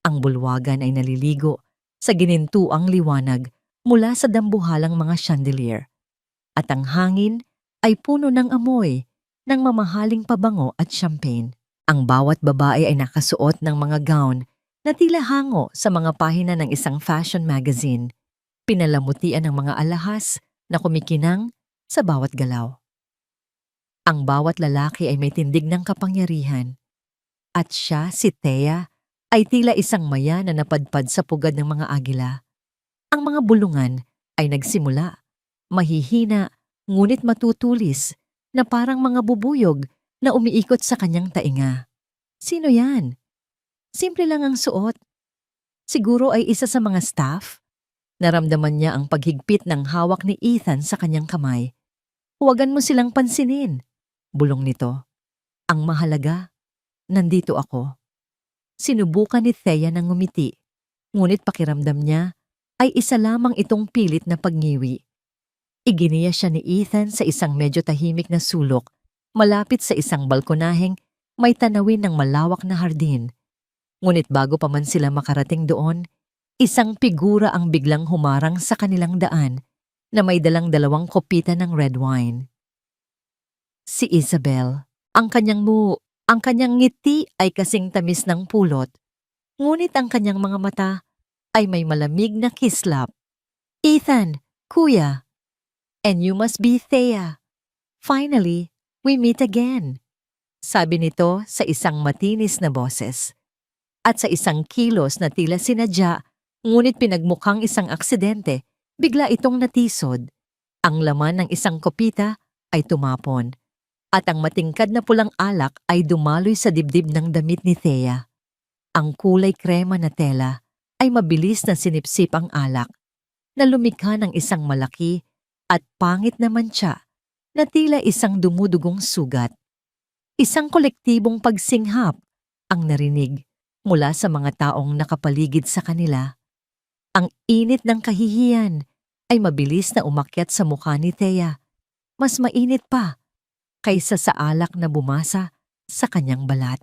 Ang bulwagan ay naliligo sa ginintuang liwanag mula sa dambuhalang mga chandelier. At ang hangin ay puno ng amoy ng mamahaling pabango at champagne. Ang bawat babae ay nakasuot ng mga gown na tila hango sa mga pahina ng isang fashion magazine, pinalamutian ng mga alahas na kumikinang sa bawat galaw. Ang bawat lalaki ay may tindig ng kapangyarihan, at siya, si Thea, ay tila isang maya na napadpad sa pugad ng mga agila. Ang mga bulungan ay nagsimula, mahihina, ngunit matutulis, na parang mga bubuyog na umiikot sa kanyang tainga. Sino yan? Simple lang ang suot. Siguro ay isa sa mga staff. Naramdaman niya ang paghigpit ng hawak ni Ethan sa kanyang kamay. Huwagan mo silang pansinin, bulong nito. Ang mahalaga, nandito ako. Sinubukan ni Thea ng ngumiti, ngunit pakiramdam niya ay isa lamang itong pilit na pagngiwi. Iginiya siya ni Ethan sa isang medyo tahimik na sulok, malapit sa isang balkonaheng may tanawin ng malawak na hardin. Ngunit bago pa man sila makarating doon, isang figura ang biglang humarang sa kanilang daan na may dalang dalawang kopita ng red wine. Si Isabel, ang kanyang ngiti ay kasing tamis ng pulot, ngunit ang kanyang mga mata ay may malamig na kislap. Ethan, kuya, and you must be Thea. Finally, we meet again. Sabi nito sa isang matinis na boses. At sa isang kilos na tila sinadya, ngunit pinagmukhang isang aksidente, bigla itong natisod. Ang laman ng isang kopita ay tumapon, at ang matingkad na pulang alak ay dumaloy sa dibdib ng damit ni Thea. Ang kulay krema na tela ay mabilis na sinipsip ang alak, na lumikha ng isang malaki at pangit na mantsa na tila isang dumudugong sugat. Isang kolektibong pagsinghap ang narinig mula sa mga taong nakapaligid sa kanila. Ang init ng kahihiyan ay mabilis na umakyat sa mukha ni Thea. Mas mainit pa kaysa sa alak na bumasa sa kanyang balat.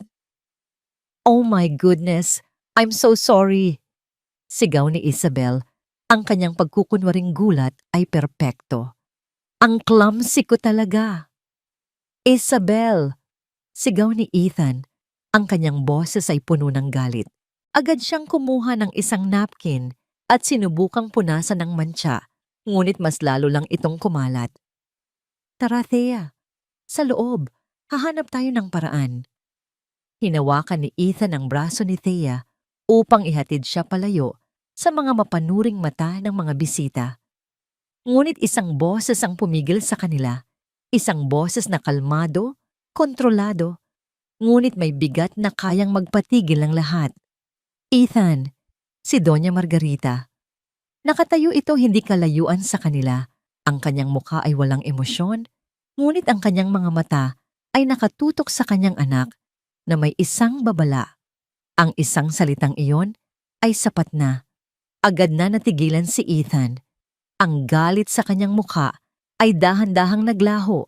Oh my goodness, I'm so sorry. Sigaw ni Isabel, ang kanyang pagkukunwaring gulat ay perpekto. Ang clumsy ko talaga. Isabel! Sigaw ni Ethan, ang kanyang boses ay puno ng galit. Agad siyang kumuha ng isang napkin at sinubukang punasan ng mantsa, ngunit mas lalo lang itong kumalat. Tara, Thea. Sa loob, hahanap tayo ng paraan. Hinawakan ni Ethan ang braso ni Thea upang ihatid siya palayo sa mga mapanuring mata ng mga bisita. Ngunit isang boses ang pumigil sa kanila, isang boses na kalmado, kontrolado, ngunit may bigat na kayang magpatigil ng lahat. Ethan, si Doña Margarita. Nakatayo ito hindi kalayuan sa kanila. Ang kanyang mukha ay walang emosyon, ngunit ang kanyang mga mata ay nakatutok sa kanyang anak na may isang babala. Ang isang salitang iyon ay sapat na. Agad na natigilan si Ethan. Ang galit sa kanyang mukha ay dahan-dahang naglaho,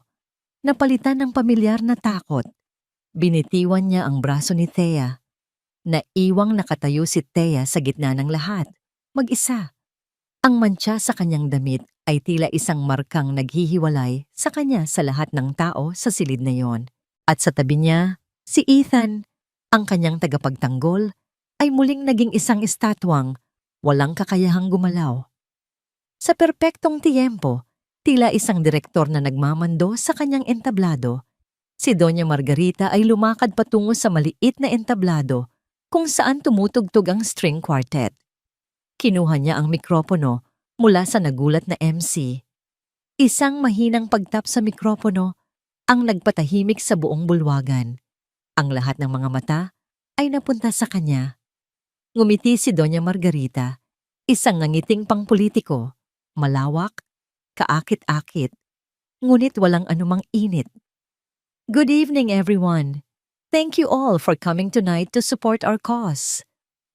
napalitan ng pamilyar na takot. Binitiwan niya ang braso ni Thea. Naiwang nakatayo si Thea sa gitna ng lahat, mag-isa. Ang mantsa sa kanyang damit ay tila isang markang naghihiwalay sa kanya sa lahat ng tao sa silid na yon. At sa tabi niya, si Ethan, ang kanyang tagapagtanggol, ay muling naging isang estatwang walang kakayahang gumalaw. Sa perpektong tiyempo, tila isang direktor na nagmamando sa kanyang entablado, si Doña Margarita ay lumakad patungo sa maliit na entablado kung saan tumutugtog ang string quartet. Kinuha niya ang mikropono mula sa nagulat na MC. Isang mahinang pagtap sa mikropono ang nagpatahimik sa buong bulwagan. Ang lahat ng mga mata ay napunta sa kanya. Ngumiti si Doña Margarita, isang nangiting pangpolitiko, malawak, kaakit-akit, ngunit walang anumang init. Good evening, everyone. Thank you all for coming tonight to support our cause.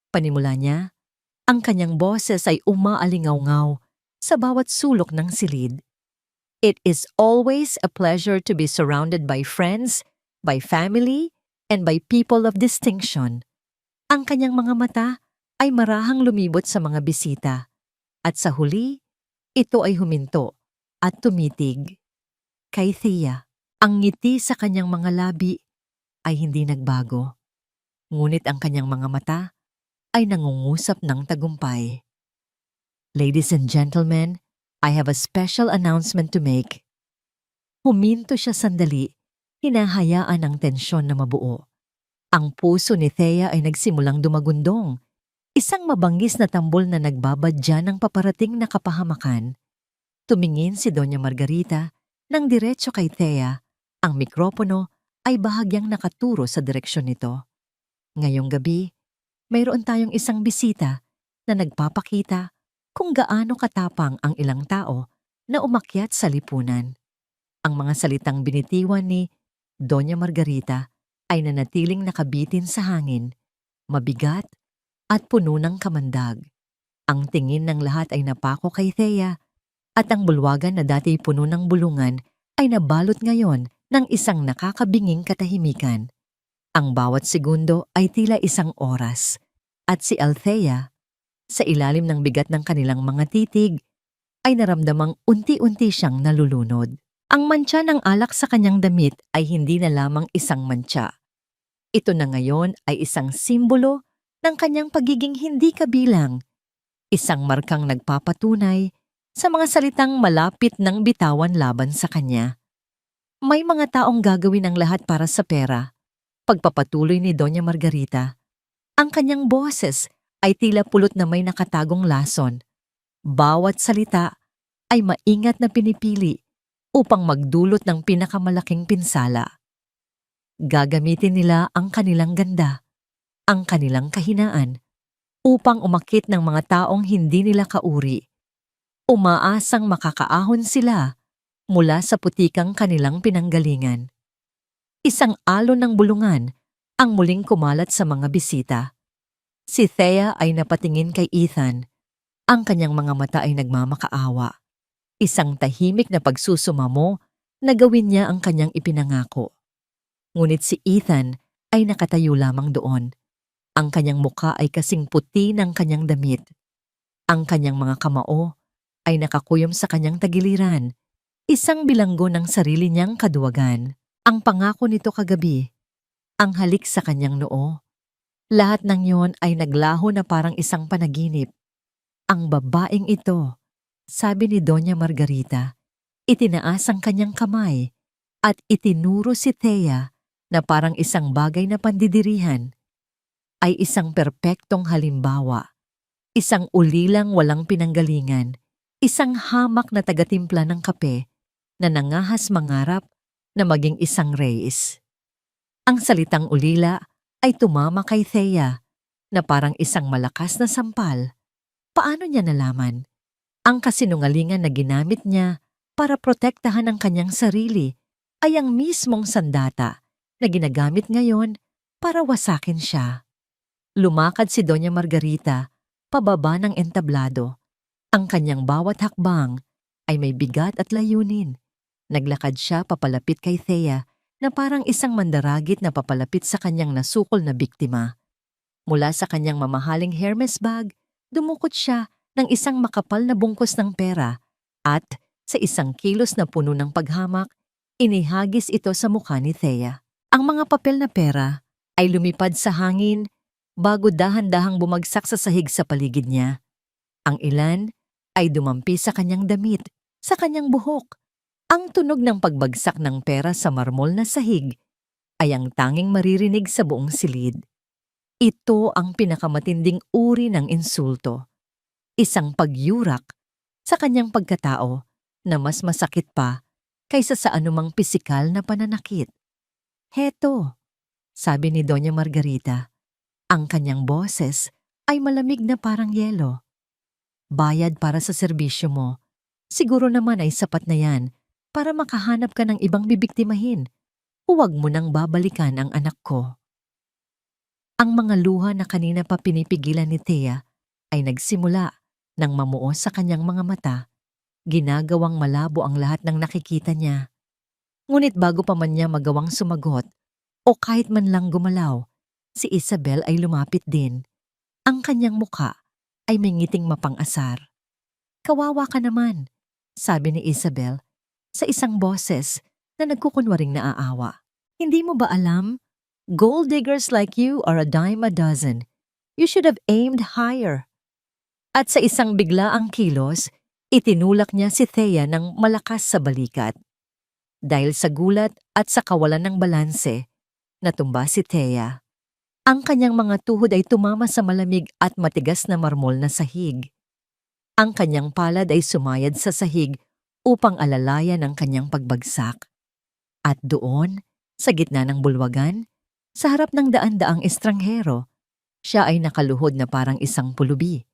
Panimula niya, ang kanyang boses ay umaalingaw-ngaw sa bawat sulok ng silid. It is always a pleasure to be surrounded by friends, by family, and by people of distinction. Ang kanyang mga mata ay marahang lumibot sa mga bisita, at sa huli, ito ay huminto at tumitig. Kay Thea, ang ngiti sa kanyang mga labi ay hindi nagbago, ngunit ang kanyang mga mata ay nangungusap ng tagumpay. Ladies and gentlemen, I have a special announcement to make. Huminto siya sandali, hinahayaan ang tensyon na mabuo. Ang puso ni Thea ay nagsimulang dumagundong, isang mabangis na tambol na nagbabadya ng paparating na kapahamakan. Tumingin si Doña Margarita nang diretso kay Thea. Ang mikropono ay bahagyang nakaturo sa direksyon nito. Ngayong gabi, mayroon tayong isang bisita na nagpapakita kung gaano katapang ang ilang tao na umakyat sa lipunan. Ang mga salitang binitiwan ni Doña Margarita ay nanatiling nakabitin sa hangin, mabigat at puno ng kamandag. Ang tingin ng lahat ay napako kay Thea at ang bulwagan na dati puno ng bulungan ay nabalot ngayon ng isang nakakabinging katahimikan. Ang bawat segundo ay tila isang oras at si Althea, sa ilalim ng bigat ng kanilang mga titig, ay naramdamang unti-unti siyang nalulunod. Ang mantsa ng alak sa kanyang damit ay hindi na lamang isang mantsa. Ito na ngayon ay isang simbolo ng kanyang pagiging hindi kabilang, isang markang nagpapatunay sa mga salitang malapit ng bitawan laban sa kanya. May mga taong gagawin ang lahat para sa pera. Pagpapatuloy ni Doña Margarita, ang kanyang boses ay tila pulot na may nakatagong lason. Bawat salita ay maingat na pinipili upang magdulot ng pinakamalaking pinsala. Gagamitin nila ang kanilang ganda, ang kanilang kahinaan, upang umakit ng mga taong hindi nila kauri. Umaasang makakaahon sila mula sa putikang kanilang pinanggalingan. Isang alon ng bulungan ang muling kumalat sa mga bisita. Si Thea ay napatingin kay Ethan. Ang kanyang mga mata ay nagmamakaawa. Isang tahimik na pagsusumamo na gawin niya ang kanyang ipinangako. Ngunit si Ethan ay nakatayo lamang doon. Ang kanyang muka ay kasing puti ng kanyang damit. Ang kanyang mga kamao ay nakakuyom sa kanyang tagiliran, isang bilanggo ng sarili niyang kaduwagan. Ang pangako nito kagabi, ang halik sa kanyang noo. Lahat ng yon ay naglaho na parang isang panaginip. Ang babaeng ito, sabi ni Doña Margarita, itinaas ang kanyang kamay at itinuro si Thea na parang isang bagay na pandidirihan. Ay isang perpektong halimbawa, isang ulilang walang pinanggalingan, isang hamak na tagatimpla ng kape na nangahas mangarap na maging isang reyes. Ang salitang ulila ay tumama kay Thea na parang isang malakas na sampal. Paano niya nalaman? Ang kasinungalingan na ginamit niya para protektahan ang kanyang sarili ay ang mismong sandata na ginagamit ngayon para wasakin siya. Lumakad si Doña Margarita pababa ng entablado. Ang kanyang bawat hakbang ay may bigat at layunin. Naglakad siya papalapit kay Thea na parang isang mandaragit na papalapit sa kanyang nasukol na biktima. Mula sa kanyang mamahaling Hermes bag, dumukot siya ng isang makapal na bungkos ng pera at sa isang kilos na puno ng paghamak, inihagis ito sa mukha ni Thea. Ang mga papel na pera ay lumipad sa hangin bago dahan-dahang bumagsak sa sahig sa paligid niya. Ang ilan ay dumampi sa kanyang damit, sa kanyang buhok. Ang tunog ng pagbagsak ng pera sa marmol na sahig ay ang tanging maririnig sa buong silid. Ito ang pinakamatinding uri ng insulto. Isang pagyurak sa kanyang pagkatao na mas masakit pa kaysa sa anumang pisikal na pananakit. Heto, sabi ni Doña Margarita, ang kanyang boses ay malamig na parang yelo. Bayad para sa serbisyo mo. Siguro naman ay sapat na yan para makahanap ka ng ibang bibiktimahin. Huwag mo nang babalikan ang anak ko. Ang mga luha na kanina pa pinipigilan ni Thea ay nagsimula nang mamuo sa kanyang mga mata ginagawang malabo ang lahat ng nakikita niya. Ngunit bago pa man niya magawang sumagot o kahit man lang gumalaw, si Isabel ay lumapit din. Ang kanyang muka ay may ngiting mapang-asar. "Kawawa ka naman," sabi ni Isabel sa isang boses na nagkukunwaring naaawa. "Hindi mo ba alam? Gold diggers like you are a dime a dozen. You should have aimed higher." At sa isang biglaang kilos, itinulak niya si Thea ng malakas sa balikat. Dahil sa gulat at sa kawalan ng balanse, natumba si Thea. Ang kanyang mga tuhod ay tumama sa malamig at matigas na marmol na sahig. Ang kanyang palad ay sumayad sa sahig upang alalayan ang kanyang pagbagsak. At doon, sa gitna ng bulwagan, sa harap ng daan-daang estranghero, siya ay nakaluhod na parang isang pulubi,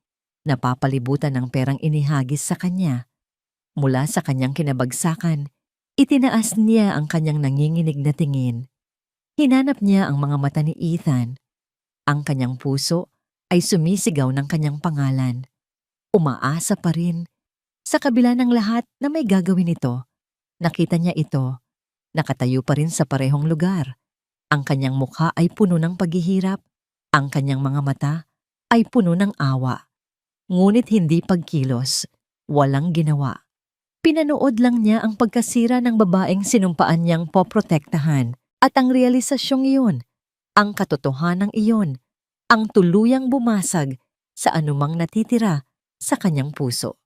napapalibutan ng perang inihagis sa kanya. Mula sa kanyang kinabagsakan, itinaas niya ang kanyang nanginginig na tingin. Hinanap niya ang mga mata ni Ethan. Ang kanyang puso ay sumisigaw ng kanyang pangalan. Umaasa pa rin. Sa kabila ng lahat na may gagawin ito, nakita niya ito. Nakatayo pa rin sa parehong lugar. Ang kanyang mukha ay puno ng paghihirap. Ang kanyang mga mata ay puno ng awa. Ngunit hindi pagkilos. Walang ginawa. Pinanood lang niya ang pagkasira ng babaeng sinumpaan niyang poprotektahan. At ang realisasyong iyon, ang katotohanang iyon, ang tuluyang bumasag sa anumang natitira sa kanyang puso.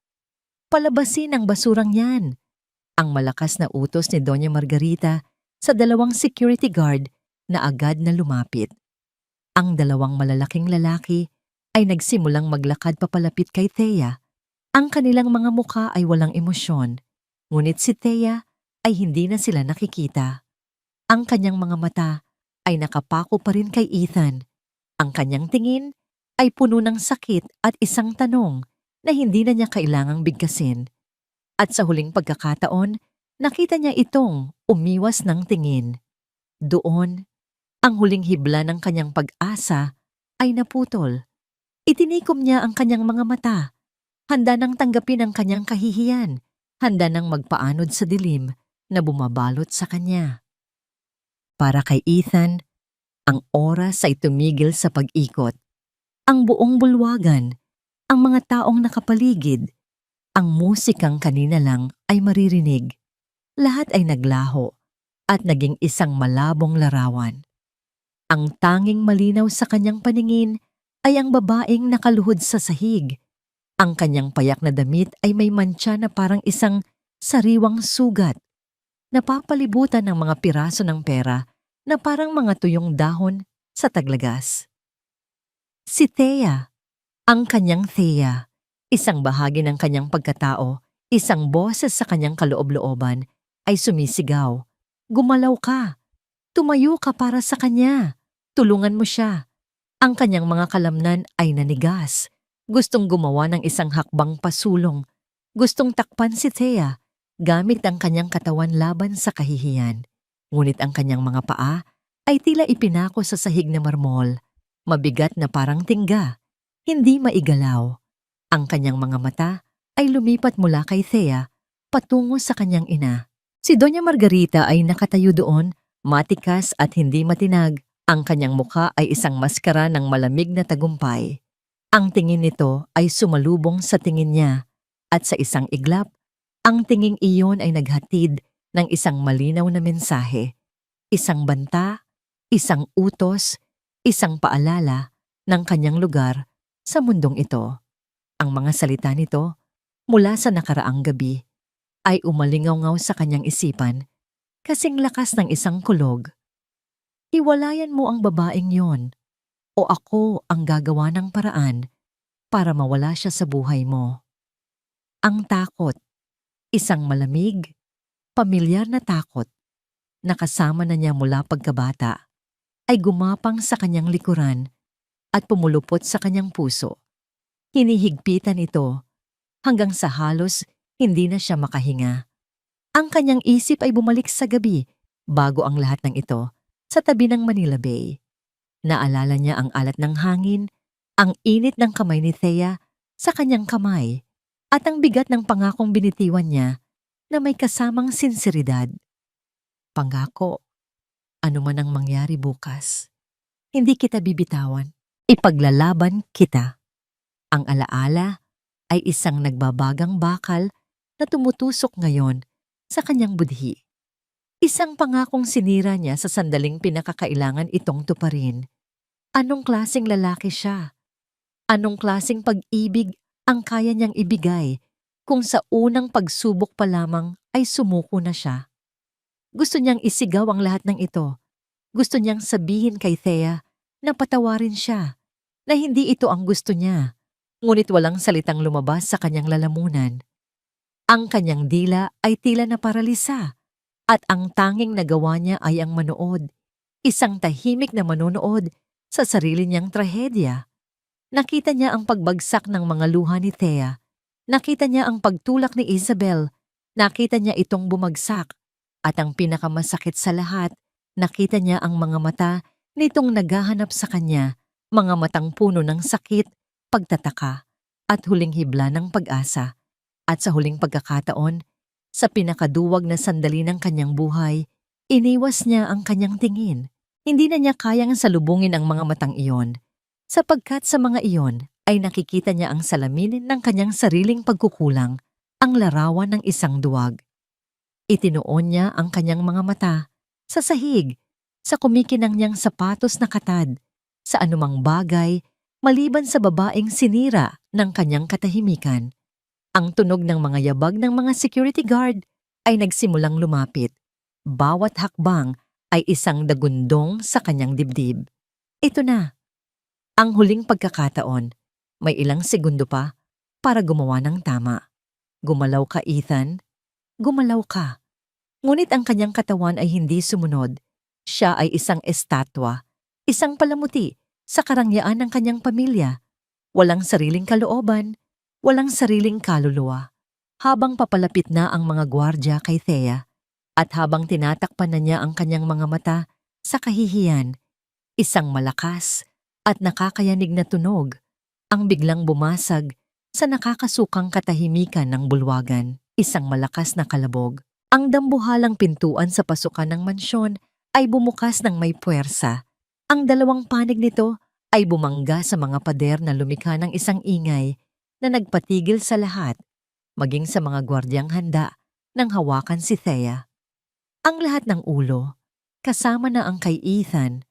Palabasin ang basurang yan. Ang malakas na utos ni Doña Margarita sa dalawang security guard na agad na lumapit. Ang dalawang malalaking lalaki ay nagsimulang maglakad papalapit kay Thea. Ang kanilang mga mukha ay walang emosyon, ngunit si Thea ay hindi na sila nakikita. Ang kanyang mga mata ay nakapako pa rin kay Ethan. Ang kanyang tingin ay puno ng sakit at isang tanong na hindi na niya kailangang bigkasin. At sa huling pagkakataon, nakita niya itong umiwas ng tingin. Doon, ang huling hibla ng kanyang pag-asa ay naputol. Itinikom niya ang kanyang mga mata. Handa nang tanggapin ang kanyang kahihiyan. Handa nang magpaanod sa dilim na bumabalot sa kanya. Para kay Ethan, ang oras ay tumigil sa pag-ikot. Ang buong bulwagan, ang mga taong nakapaligid, ang musikang kanina lang ay maririnig. Lahat ay naglaho at naging isang malabong larawan. Ang tanging malinaw sa kanyang paningin ay ang babaeng nakaluhod sa sahig. Ang kanyang payak na damit ay may mantsa na parang isang sariwang sugat. Napapalibutan ng mga piraso ng pera na parang mga tuyong dahon sa taglagas. Si Thea, ang kanyang Thea, isang bahagi ng kanyang pagkatao, isang boses sa kanyang kaloob-looban, ay sumisigaw. Gumalaw ka! Tumayo ka para sa kanya! Tulungan mo siya! Ang kanyang mga kalamnan ay nanigas. Gustong gumawa ng isang hakbang pasulong. Gustong takpan si Thea gamit ang kanyang katawan laban sa kahihiyan. Ngunit ang kanyang mga paa ay tila ipinako sa sahig na marmol, mabigat na parang tingga, hindi maigalaw. Ang kanyang mga mata ay lumipat mula kay Thea patungo sa kanyang ina. Si Doña Margarita ay nakatayo doon, matikas at hindi matinag. Ang kanyang mukha ay isang maskara ng malamig na tagumpay. Ang tingin nito ay sumalubong sa tingin niya at sa isang iglap, ang tinging iyon ay naghatid ng isang malinaw na mensahe, isang banta, isang utos, isang paalala ng kanyang lugar sa mundong ito. Ang mga salita nito, mula sa nakaraang gabi, ay umalingaw-ngaw sa kanyang isipan, kasing lakas ng isang kulog. Hiwalayan mo ang babaeng yon, o ako ang gagawa ng paraan para mawala siya sa buhay mo. Ang takot, isang malamig, pamilyar na takot, nakasama na niya mula pagkabata, ay gumapang sa kanyang likuran at pumulupot sa kanyang puso. Hinihigpitan ito hanggang sa halos hindi na siya makahinga. Ang kanyang isip ay bumalik sa gabi bago ang lahat ng ito sa tabi ng Manila Bay. Naalala niya ang alat ng hangin, ang init ng kamay ni Thea sa kanyang kamay, at ang bigat ng pangakong binitiwan niya na may kasamang sinseridad. Pangako, ano man ang mangyari bukas, hindi kita bibitawan. Ipaglalaban kita. Ang alaala ay isang nagbabagang bakal na tumutusok ngayon sa kanyang budhi. Isang pangakong sinira niya sa sandaling pinakakailangan itong tuparin. Anong klaseng lalaki siya? Anong klaseng pag-ibig ang kaya niyang ibigay kung sa unang pagsubok pa lamang ay sumuko na siya? Gusto niyang isigaw ang lahat ng ito. Gusto niyang sabihin kay Thea na patawarin siya, na hindi ito ang gusto niya. Ngunit walang salitang lumabas sa kanyang lalamunan. Ang kanyang dila ay tila na paralisa at ang tanging nagawa niya ay ang manood. Isang tahimik na manonood sa sarili niyang trahedya. Nakita niya ang pagbagsak ng mga luha ni Thea. Nakita niya ang pagtulak ni Isabel. Nakita niya itong bumagsak. At ang pinakamasakit sa lahat, nakita niya ang mga mata nitong naghahanap sa kanya, mga matang puno ng sakit, pagtataka, at huling hibla ng pag-asa. At sa huling pagkakataon, sa pinakaduwag na sandali ng kanyang buhay, iniwas niya ang kanyang tingin. Hindi na niya kayang salubungin ang mga matang iyon, sapagkat sa mga iyon ay nakikita niya ang salamin ng kanyang sariling pagkukulang, ang larawan ng isang duwag. Itinuon niya ang kanyang mga mata sa sahig, sa kumikinang niyang sapatos na katad, sa anumang bagay maliban sa babaeng sinira ng kanyang katahimikan. Ang tunog ng mga yabag ng mga security guard ay nagsimulang lumapit. Bawat hakbang ay isang dagundong sa kanyang dibdib. Ito na. Ang huling pagkakataon. May ilang segundo pa para gumawa ng tama. Gumalaw ka, Ethan. Gumalaw ka. Ngunit ang kanyang katawan ay hindi sumunod. Siya ay isang estatwa, isang palamuti sa karangyaan ng kanyang pamilya. Walang sariling kalooban, walang sariling kaluluwa. Habang papalapit na ang mga gwardya kay Thea, at habang tinatakpan na niya ang kanyang mga mata sa kahihiyan, isang malakas at nakakayanig na tunog ang biglang bumasag sa nakakasukang katahimikan ng bulwagan. Isang malakas na kalabog. Ang dambuhalang pintuan sa pasukan ng mansyon ay bumukas ng may puwersa. Ang dalawang panig nito ay bumangga sa mga pader na lumikha ng isang ingay na nagpatigil sa lahat, maging sa mga gwardyang handa nang hawakan si Thea. Ang lahat ng ulo, kasama na ang kay Ethan,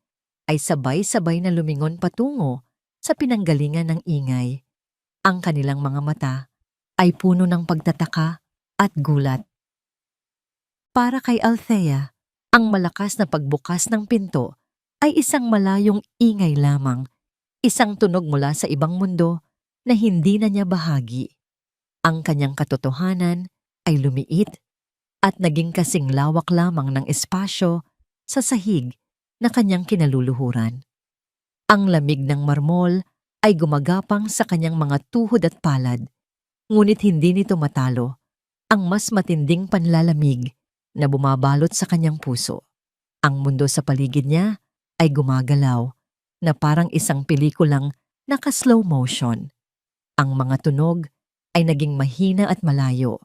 ay sabay-sabay na lumingon patungo sa pinanggalingan ng ingay. Ang kanilang mga mata ay puno ng pagtataka at gulat. Para kay Althea, ang malakas na pagbukas ng pinto ay isang malayong ingay lamang, isang tunog mula sa ibang mundo na hindi na niya bahagi. Ang kanyang katotohanan ay lumiit at naging kasing lawak lamang ng espasyo sa sahig na kanyang kinaluluhuran. Ang lamig ng marmol ay gumagapang sa kanyang mga tuhod at palad, ngunit hindi nito matalo ang mas matinding panlalamig na bumabalot sa kanyang puso. Ang mundo sa paligid niya ay gumagalaw na parang isang pelikulang naka-slow motion. Ang mga tunog ay naging mahina at malayo.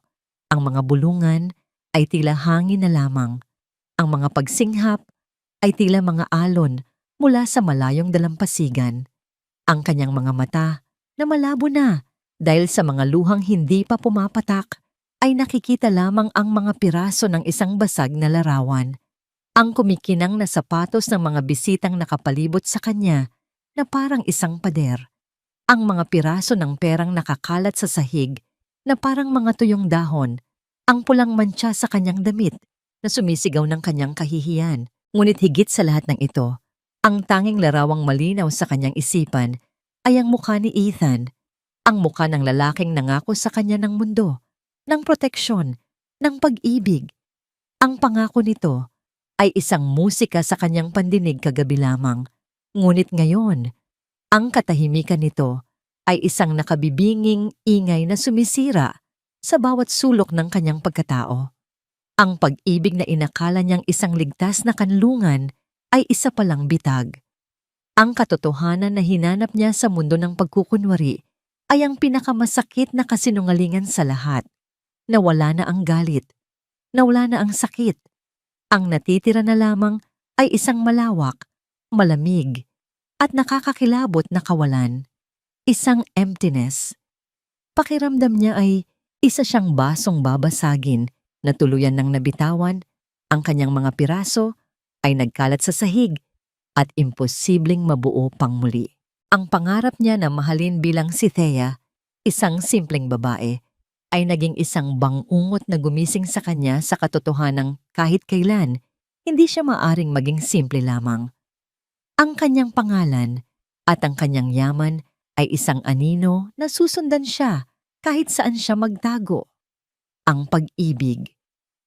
Ang mga bulungan ay tila hangin na lamang. Ang mga pagsinghap ay tila mga alon mula sa malayong dalampasigan. Ang kanyang mga mata na malabo na dahil sa mga luhang hindi pa pumapatak ay nakikita lamang ang mga piraso ng isang basag na larawan. Ang kumikinang na sapatos ng mga bisitang nakapalibot sa kanya na parang isang pader. Ang mga piraso ng perang nakakalat sa sahig na parang mga tuyong dahon. Ang pulang mantsa sa kanyang damit na sumisigaw ng kanyang kahihiyan. Ngunit higit sa lahat ng ito, ang tanging larawang malinaw sa kanyang isipan ay ang mukha ni Ethan, ang mukha ng lalaking nangako sa kanya ng mundo, ng proteksyon, ng pag-ibig. Ang pangako nito ay isang musika sa kanyang pandinig kagabi lamang. Ngunit ngayon, ang katahimikan nito ay isang nakabibinging ingay na sumisira sa bawat sulok ng kanyang pagkatao. Ang pag-ibig na inakala niyang isang ligtas na kanlungan ay isa palang bitag. Ang katotohanan na hinanap niya sa mundo ng pagkukunwari ay ang pinakamasakit na kasinungalingan sa lahat. Nawala na ang galit, nawala na ang sakit. Ang natitira na lamang ay isang malawak, malamig, at nakakakilabot na kawalan. Isang emptiness. Pakiramdam niya ay isa siyang basong babasagin na tuluyan ng nabitawan, ang kanyang mga piraso ay nagkalat sa sahig at imposibleng mabuo pang muli. Ang pangarap niya na mahalin bilang si Thea, isang simpleng babae, ay naging isang bangungot na gumising sa kanya sa katotohanang kahit kailan, hindi siya maaring maging simple lamang. Ang kanyang pangalan at ang kanyang yaman ay isang anino na susundan siya kahit saan siya magtago. Ang pag-ibig,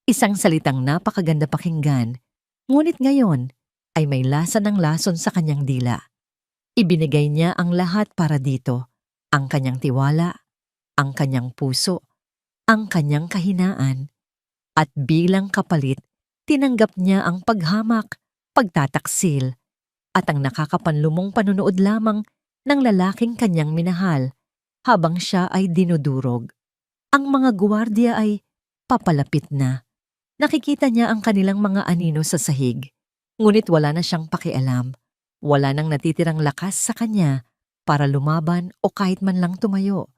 isang salitang napakaganda pakinggan, ngunit ngayon ay may lasa ng lason sa kanyang dila. Ibinigay niya ang lahat para dito, ang kanyang tiwala, ang kanyang puso, ang kanyang kahinaan, at bilang kapalit, tinanggap niya ang paghamak, pagtataksil, at ang nakakapanlumong panunood lamang ng lalaking kanyang minahal habang siya ay dinudurog. Ang mga guwardiya ay papalapit na. Nakikita niya ang kanilang mga anino sa sahig, ngunit wala na siyang pakialam. Wala nang natitirang lakas sa kanya para lumaban o kahit man lang tumayo.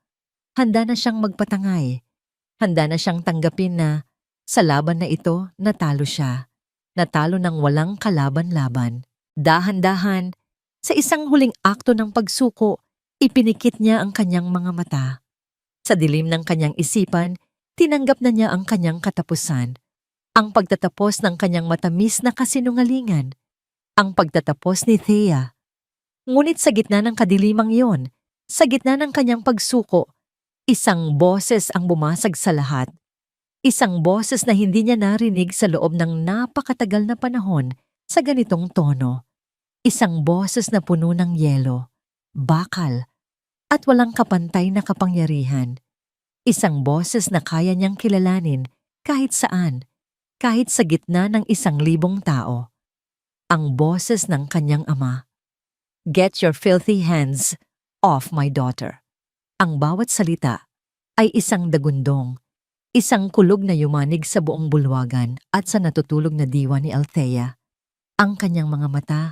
Handa na siyang magpatangay. Handa na siyang tanggapin na sa laban na ito natalo siya. Natalo ng walang kalaban-laban. Dahan-dahan, sa isang huling akto ng pagsuko, ipinikit niya ang kanyang mga mata. Sa dilim ng kanyang isipan, tinanggap na niya ang kanyang katapusan. Ang pagtatapos ng kanyang matamis na kasinungalingan. Ang pagtatapos ni Thea. Ngunit sa gitna ng kadilimang iyon, sa gitna ng kanyang pagsuko, isang boses ang bumasag sa lahat. Isang boses na hindi niya narinig sa loob ng napakatagal na panahon sa ganitong tono. Isang boses na puno ng yelo, bakal, at walang kapantay na kapangyarihan. Isang boses na kaya niyang kilalanin kahit saan, kahit sa gitna ng 1,000 tao. Ang boses ng kanyang ama. Get your filthy hands off my daughter. Ang bawat salita ay isang dagundong, isang kulog na yumanig sa buong bulwagan at sa natutulog na diwa ni Althea. Ang kanyang mga mata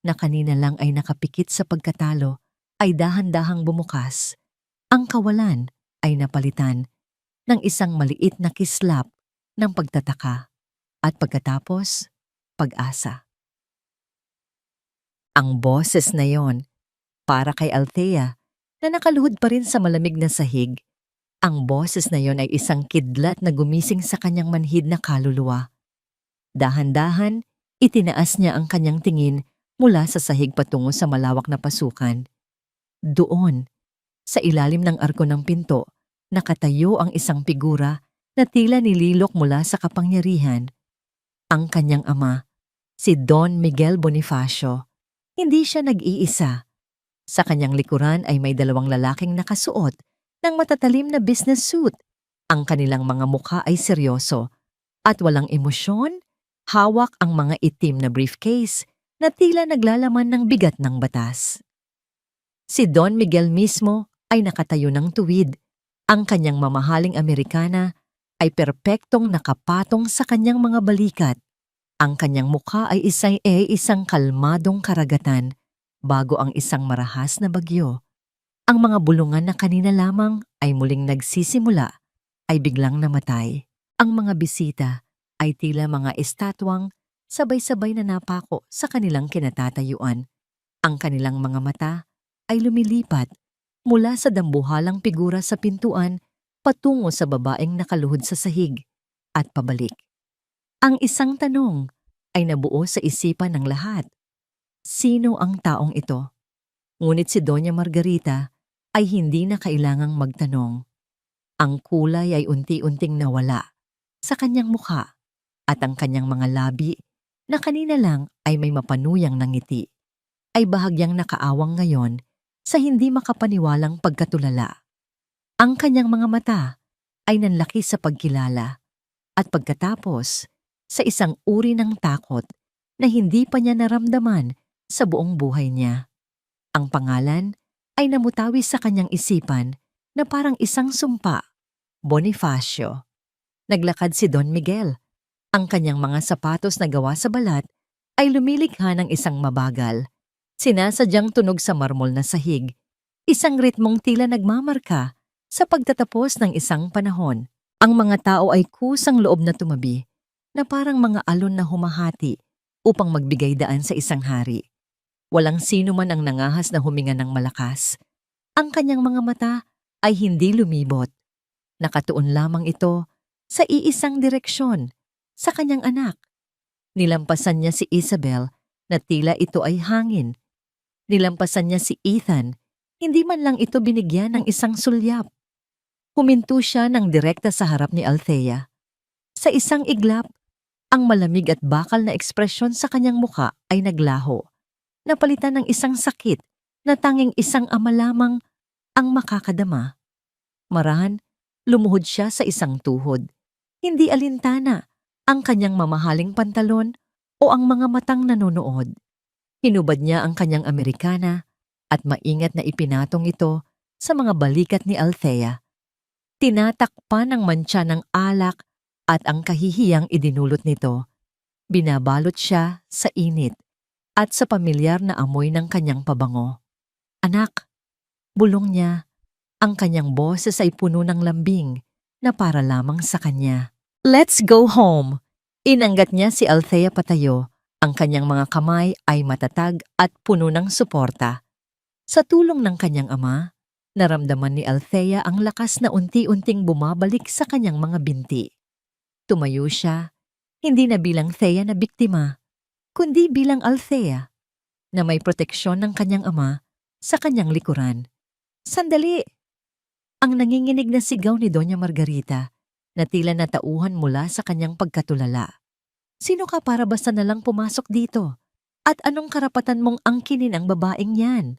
na kanina lang ay nakapikit sa pagkatalo ay dahan-dahang bumukas. Ang kawalan ay napalitan ng isang maliit na kislap ng pagtataka at pagkatapos, pag-asa. Ang boses na yon, para kay Althea, na nakaluhod pa rin sa malamig na sahig, ang boses na yon ay isang kidlat na gumising sa kanyang manhid na kaluluwa. Dahan-dahan, itinaas niya ang kanyang tingin mula sa sahig patungo sa malawak na pasukan. Doon, sa ilalim ng arko ng pinto, nakatayo ang isang figura na tila nililok mula sa kapangyarihan. Ang kanyang ama, si Don Miguel Bonifacio. Hindi siya nag-iisa. Sa kanyang likuran ay may 2 lalaking nakasuot ng matatalim na business suit. Ang kanilang mga mukha ay seryoso at walang emosyon, hawak ang mga itim na briefcase na tila naglalaman ng bigat ng batas. Si Don Miguel mismo ay nakatayo ng tuwid. Ang kanyang mamahaling Amerikana ay perpektong nakapatong sa kanyang mga balikat. Ang kanyang mukha ay isang kalmadong karagatan bago ang isang marahas na bagyo. Ang mga bulungan na kanina lamang ay muling nagsisimula ay biglang namatay. Ang mga bisita ay tila mga estatwang sabay-sabay na napako sa kanilang kinatatayuan. Ang kanilang mga mata ay lumilipat mula sa dambuhalang figura sa pintuan patungo sa babaeng nakaluhod sa sahig at pabalik. Ang isang tanong ay nabuo sa isipan ng lahat. Sino ang taong ito? Ngunit si Doña Margarita ay hindi na kailangang magtanong. Ang kulay ay unti-unting nawala sa kanyang mukha at ang kanyang mga labi na kanina lang ay may mapanuyang ngiti ay bahagyang nakaawang ngayon sa hindi makapaniwalang pagkatulala. Ang kanyang mga mata ay nanlaki sa pagkilala at pagkatapos sa isang uri ng takot na hindi pa niya naramdaman sa buong buhay niya. Ang pangalan ay namutawi sa kanyang isipan na parang isang sumpa. Bonifacio. Naglakad si Don Miguel. Ang kanyang mga sapatos na gawa sa balat ay lumilikha ng isang mabagal. Sinasadyang tunog sa marmol na sahig. Isang ritmong tila nagmamarka sa pagtatapos ng isang panahon. Ang mga tao ay kusang loob na tumabi, na parang mga alon na humahati upang magbigay daan sa isang hari. Walang sino man ang nangahas na huminga ng malakas. Ang kanyang mga mata ay hindi lumibot. Nakatuon lamang ito sa iisang direksyon, sa kanyang anak. Nilampasan niya si Isabel na tila ito ay hangin. Nilampasan niya si Ethan, hindi man lang ito binigyan ng isang sulyap. Huminto siya ng direkta sa harap ni Althea. Sa isang iglap, ang malamig at bakal na ekspresyon sa kanyang muka ay naglaho. Napalitan ng isang sakit na tanging isang ama lamang ang makakadama. Marahan, lumuhod siya sa isang tuhod. Hindi alintana ang kanyang mamahaling pantalon o ang mga matang nanonood. Hinubad niya ang kanyang Amerikana at maingat na ipinatong ito sa mga balikat ni Althea. Tinatakpan ng mantsa ng alak at ang kahihiyang idinulot nito. Binabalot siya sa init at sa pamilyar na amoy ng kanyang pabango. Anak, bulong niya, ang kanyang boses ay puno ng lambing na para lamang sa kanya. Let's go home! Inanggat niya si Althea patayo. Ang kanyang mga kamay ay matatag at puno ng suporta. Sa tulong ng kanyang ama, naramdaman ni Althea ang lakas na unti-unting bumabalik sa kanyang mga binti. Tumayo siya, hindi na bilang Thea na biktima, kundi bilang Althea, na may proteksyon ng kanyang ama sa kanyang likuran. Sandali! Ang nanginginig na sigaw ni Doña Margarita na tila natauhan mula sa kanyang pagkatulala. Sino ka para basta na lang pumasok dito? At anong karapatan mong angkinin ang babaeng yan?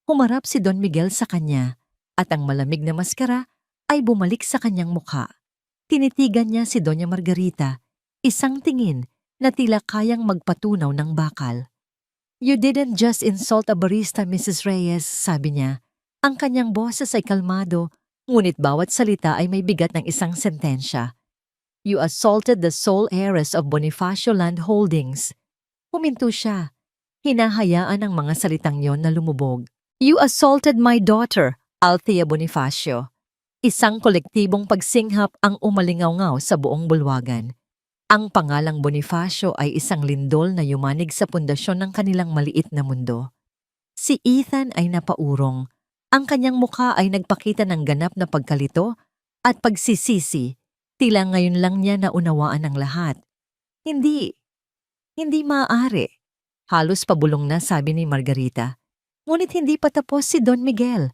Humarap si Don Miguel sa kanya at ang malamig na maskara ay bumalik sa kanyang mukha. Tinitigan niya si Doña Margarita, isang tingin na tila kayang magpatunaw ng bakal. You didn't just insult a barista, Mrs. Reyes, sabi niya. Ang kanyang boses ay kalmado, ngunit bawat salita ay may bigat ng isang sentensya. You assaulted the sole heiress of Bonifacio Land Holdings. Huminto siya. Hinahayaan ang mga salitang yon na lumubog. You assaulted my daughter, Althea Bonifacio. Isang kolektibong pagsinghap ang umalingaw-ngaw sa buong bulwagan. Ang pangalang Bonifacio ay isang lindol na yumanig sa pundasyon ng kanilang maliit na mundo. Si Ethan ay napaurong. Ang kanyang mukha ay nagpakita ng ganap na pagkalito at pagsisisi. Tila ngayon lang niya naunawaan ang lahat. Hindi maaari. Halos pabulong na, sabi ni Margarita. Ngunit hindi pa tapos si Don Miguel.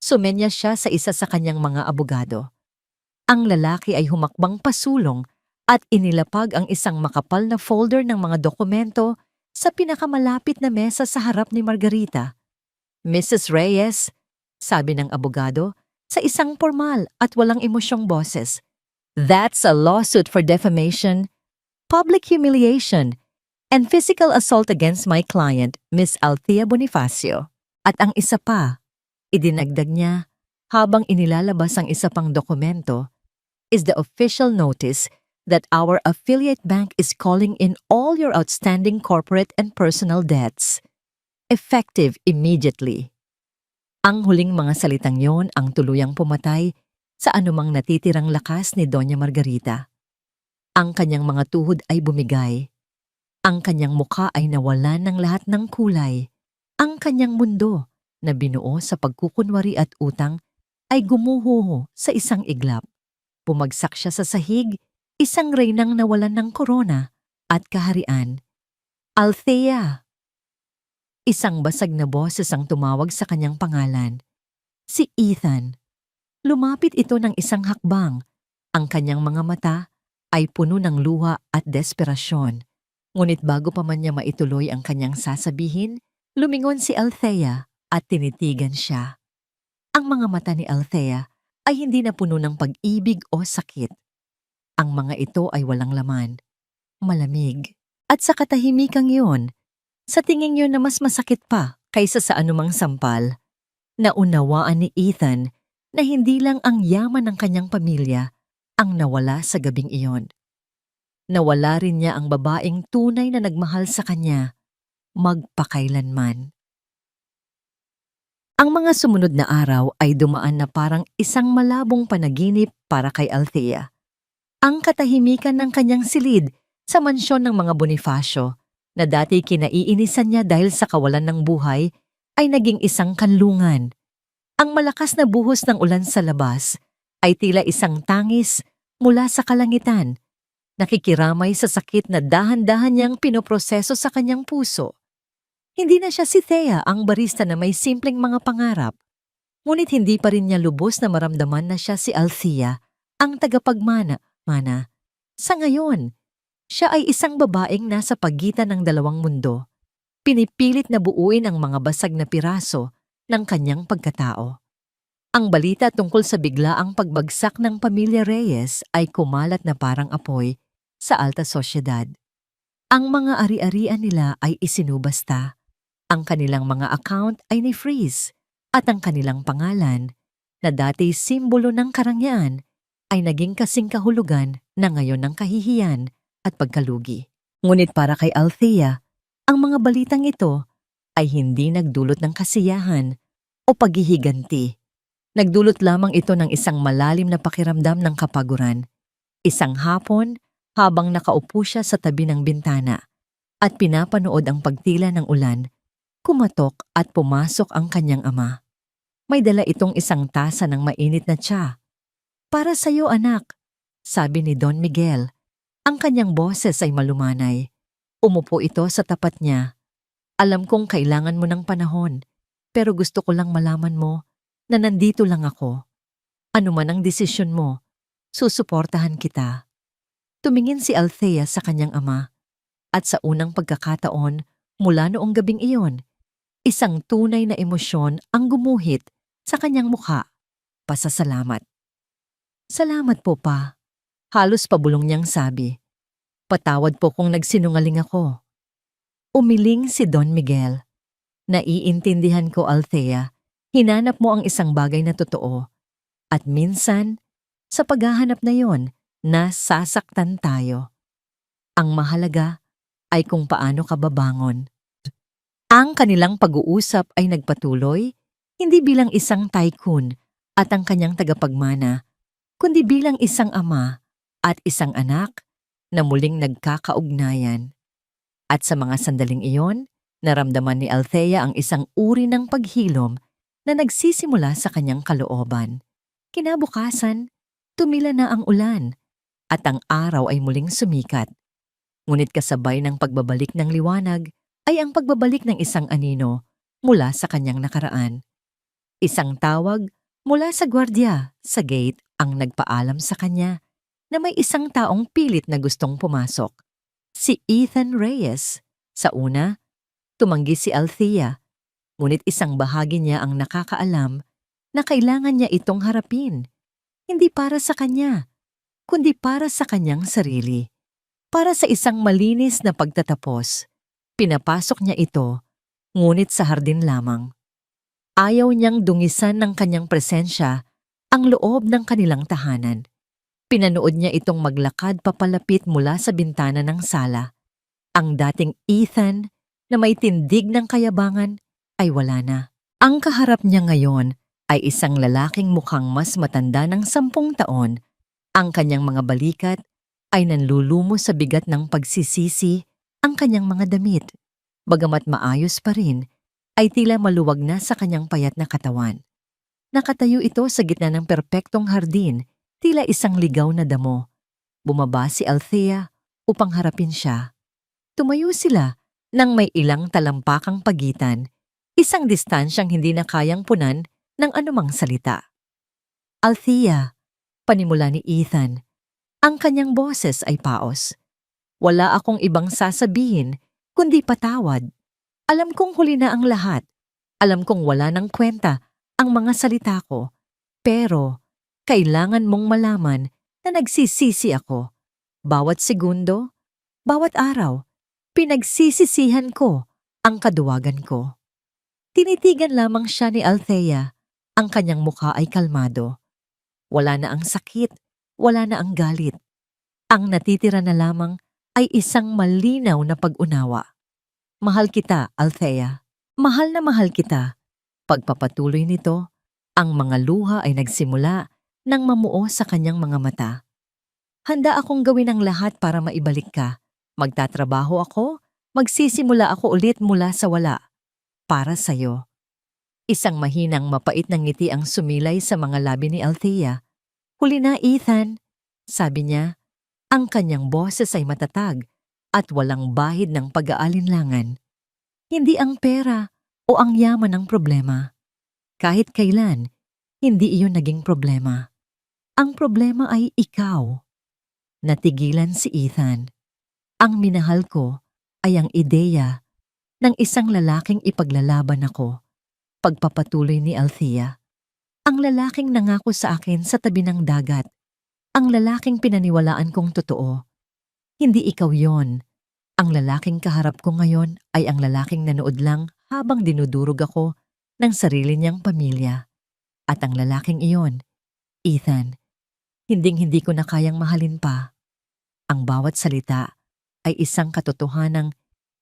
Sumenya siya sa isa sa kanyang mga abogado. Ang lalaki ay humakbang pasulong at inilapag ang isang makapal na folder ng mga dokumento sa pinakamalapit na mesa sa harap ni Margarita. Mrs. Reyes, sabi ng abogado sa isang formal at walang emosyong boses, that's a lawsuit for defamation, public humiliation, and physical assault against my client, Miss Althea Bonifacio. At ang isa pa, idinagdag niya habang inilalabas ang isa pang dokumento, is the official notice that our affiliate bank is calling in all your outstanding corporate and personal debts. Effective immediately. Ang huling mga salitang yon ang tuluyang pumatay sa anumang natitirang lakas ni Doña Margarita. Ang kanyang mga tuhod ay bumigay. Ang kanyang mukha ay nawalan ng lahat ng kulay. Ang kanyang mundo na binuo sa pagkukunwari at utang ay gumuho sa isang iglap. Bumagsak siya sa sahig, isang reynang nawalan ng korona at kaharian. Althea! Isang basag na boses ang tumawag sa kanyang pangalan. Si Ethan. Lumapit ito ng isang hakbang. Ang kanyang mga mata ay puno ng luha at desperasyon. Ngunit bago pa man niya maituloy ang kanyang sasabihin, lumingon si Althea at tinitigan siya. Ang mga mata ni Althea ay hindi na puno ng pag-ibig o sakit. Ang mga ito ay walang laman, malamig, at sa katahimikang yun, sa tingin yun na mas masakit pa kaysa sa anumang sampal. Naunawaan ni Ethan na hindi lang ang yaman ng kanyang pamilya ang nawala sa gabing iyon. Nawala rin niya ang babaeng tunay na nagmahal sa kanya magpakailanman. Ang mga sumunod na araw ay dumaan na parang isang malabong panaginip para kay Althea. Ang katahimikan ng kanyang silid sa mansyon ng mga Bonifacio na dati kinaiinisan niya dahil sa kawalan ng buhay ay naging isang kanlungan. Ang malakas na buhos ng ulan sa labas ay tila isang tangis mula sa kalangitan, nakikiramay sa sakit na dahan-dahan niyang pinoproseso sa kanyang puso. Hindi na siya si Thea ang barista na may simpleng mga pangarap, ngunit hindi pa rin niya lubos na maramdaman na siya si Althea, ang tagapagmana. Sa ngayon, siya ay isang babaeng nasa pagitan ng dalawang mundo, pinipilit na buuin ang mga basag na piraso ng kanyang pagkatao. Ang balita tungkol sa biglaang pagbagsak ng pamilya Reyes ay kumalat na parang apoy sa alta sosyedad. Ang mga ari-arian nila ay isinubasta. Ang kanilang mga account ay ni-freeze at ang kanilang pangalan, na dati simbolo ng karangyaan, ay naging kasing kahulugan na ngayon ng kahihiyan at pagkalugi. Ngunit para kay Althea, ang mga balitang ito ay hindi nagdulot ng kasiyahan o paghihiganti. Nagdulot lamang ito ng isang malalim na pakiramdam ng kapaguran. Isang hapon, habang nakaupo siya sa tabi ng bintana at pinapanood ang pagtila ng ulan, kumatok at pumasok ang kanyang ama. May dala itong isang tasa ng mainit na tsa. "Para sa'yo, anak," sabi ni Don Miguel. Ang kanyang boses ay malumanay. Umupo ito sa tapat niya. "Alam kong kailangan mo ng panahon, pero gusto ko lang malaman mo na nandito lang ako. Ano man ang desisyon mo, susuportahan kita." Tumingin si Althea sa kanyang ama, at sa unang pagkakataon mula noong gabing iyon, isang tunay na emosyon ang gumuhit sa kanyang mukha. Pasasalamat. "Salamat po, pa," halos pabulong niyang sabi. "Patawad po kung nagsinungaling ako." Umiling si Don Miguel. "Naiintindihan ko, Althea. Hinanap mo ang isang bagay na totoo. At minsan, sa paghahanap na yon, nasasaktan tayo. Ang mahalaga ay kung paano ka babangon." Ang kanilang pag-uusap ay nagpatuloy, hindi bilang isang tycoon at ang kanyang tagapagmana, kundi bilang isang ama at isang anak na muling nagkakaugnayan. At sa mga sandaling iyon, naramdaman ni Althea ang isang uri ng paghilom na nagsisimula sa kanyang kalooban. Kinabukasan, tumila na ang ulan at ang araw ay muling sumikat. Ngunit kasabay ng pagbabalik ng liwanag ay ang pagbabalik ng isang anino mula sa kanyang nakaraan. Isang tawag mula sa gwardiya sa gate ang nagpaalam sa kanya na may isang taong pilit na gustong pumasok. Si Ethan Reyes. Sa una, tumanggi si Althea, ngunit isang bahagi niya ang nakakaalam na kailangan niya itong harapin. Hindi para sa kanya, kundi para sa kanyang sarili. Para sa isang malinis na pagtatapos. Pinapasok niya ito, ngunit sa hardin lamang. Ayaw niyang dungisan ng kanyang presensya ang loob ng kanilang tahanan. Pinanood niya itong maglakad papalapit mula sa bintana ng sala. Ang dating Ethan na may tindig ng kayabangan ay wala na. Ang kaharap niya ngayon ay isang lalaking mukhang mas matanda ng 10 taon. Ang kanyang mga balikat ay nanlulumo sa bigat ng pagsisisi. Ang kanyang mga damit, bagamat maayos pa rin, ay tila maluwag na sa kanyang payat na katawan. Nakatayo ito sa gitna ng perpektong hardin, tila isang ligaw na damo. Bumaba si Althea upang harapin siya. Tumayo sila nang may ilang talampakang pagitan, isang distansyang hindi na kayang punan ng anumang salita. "Althea," panimula ni Ethan. Ang kanyang boses ay paos. "Wala akong ibang sasabihin, kundi patawad. Alam kong huli na ang lahat. Alam kong wala ng kwenta ang mga salita ko. Pero, kailangan mong malaman na nagsisisi ako. Bawat segundo, bawat araw, pinagsisisihan ko ang kaduwagan ko." Tinitigan lamang siya ni Althea. Ang kanyang mukha ay kalmado. Wala na ang sakit, wala na ang galit. Ang natitira na lamang ay isang malinaw na pag-unawa. Mahal kita, Althea. Mahal na mahal kita. Pagpapatuloy nito, ang mga luha ay nagsimula nang mamuo sa kanyang mga mata. Handa akong gawin ang lahat para maibalik ka. Magtatrabaho ako, magsisimula ako ulit mula sa wala. Para sa'yo. Isang mahinang mapait na ngiti ang sumilay sa mga labi ni Althea. Huli na, Ethan. Sabi niya, ang kanyang boses ay matatag at walang bahid ng pag-aalinlangan. Hindi ang pera o ang yaman ang problema. Kahit kailan, hindi iyon naging problema. Ang problema ay ikaw. Natigilan si Ethan. Ang minahal ko ay ang ideya ng isang lalaking ipaglalaban ako. Pagpapatuloy ni Althea. Ang lalaking nangako sa akin sa tabi ng dagat. Ang lalaking pinaniwalaan kong totoo. Hindi ikaw yon. Ang lalaking kaharap ko ngayon ay ang lalaking nanood lang habang dinudurog ako ng sarili niyang pamilya. At ang lalaking iyon, Ethan, hinding-hindi ko na kayang mahalin pa. Ang bawat salita ay isang katotohanang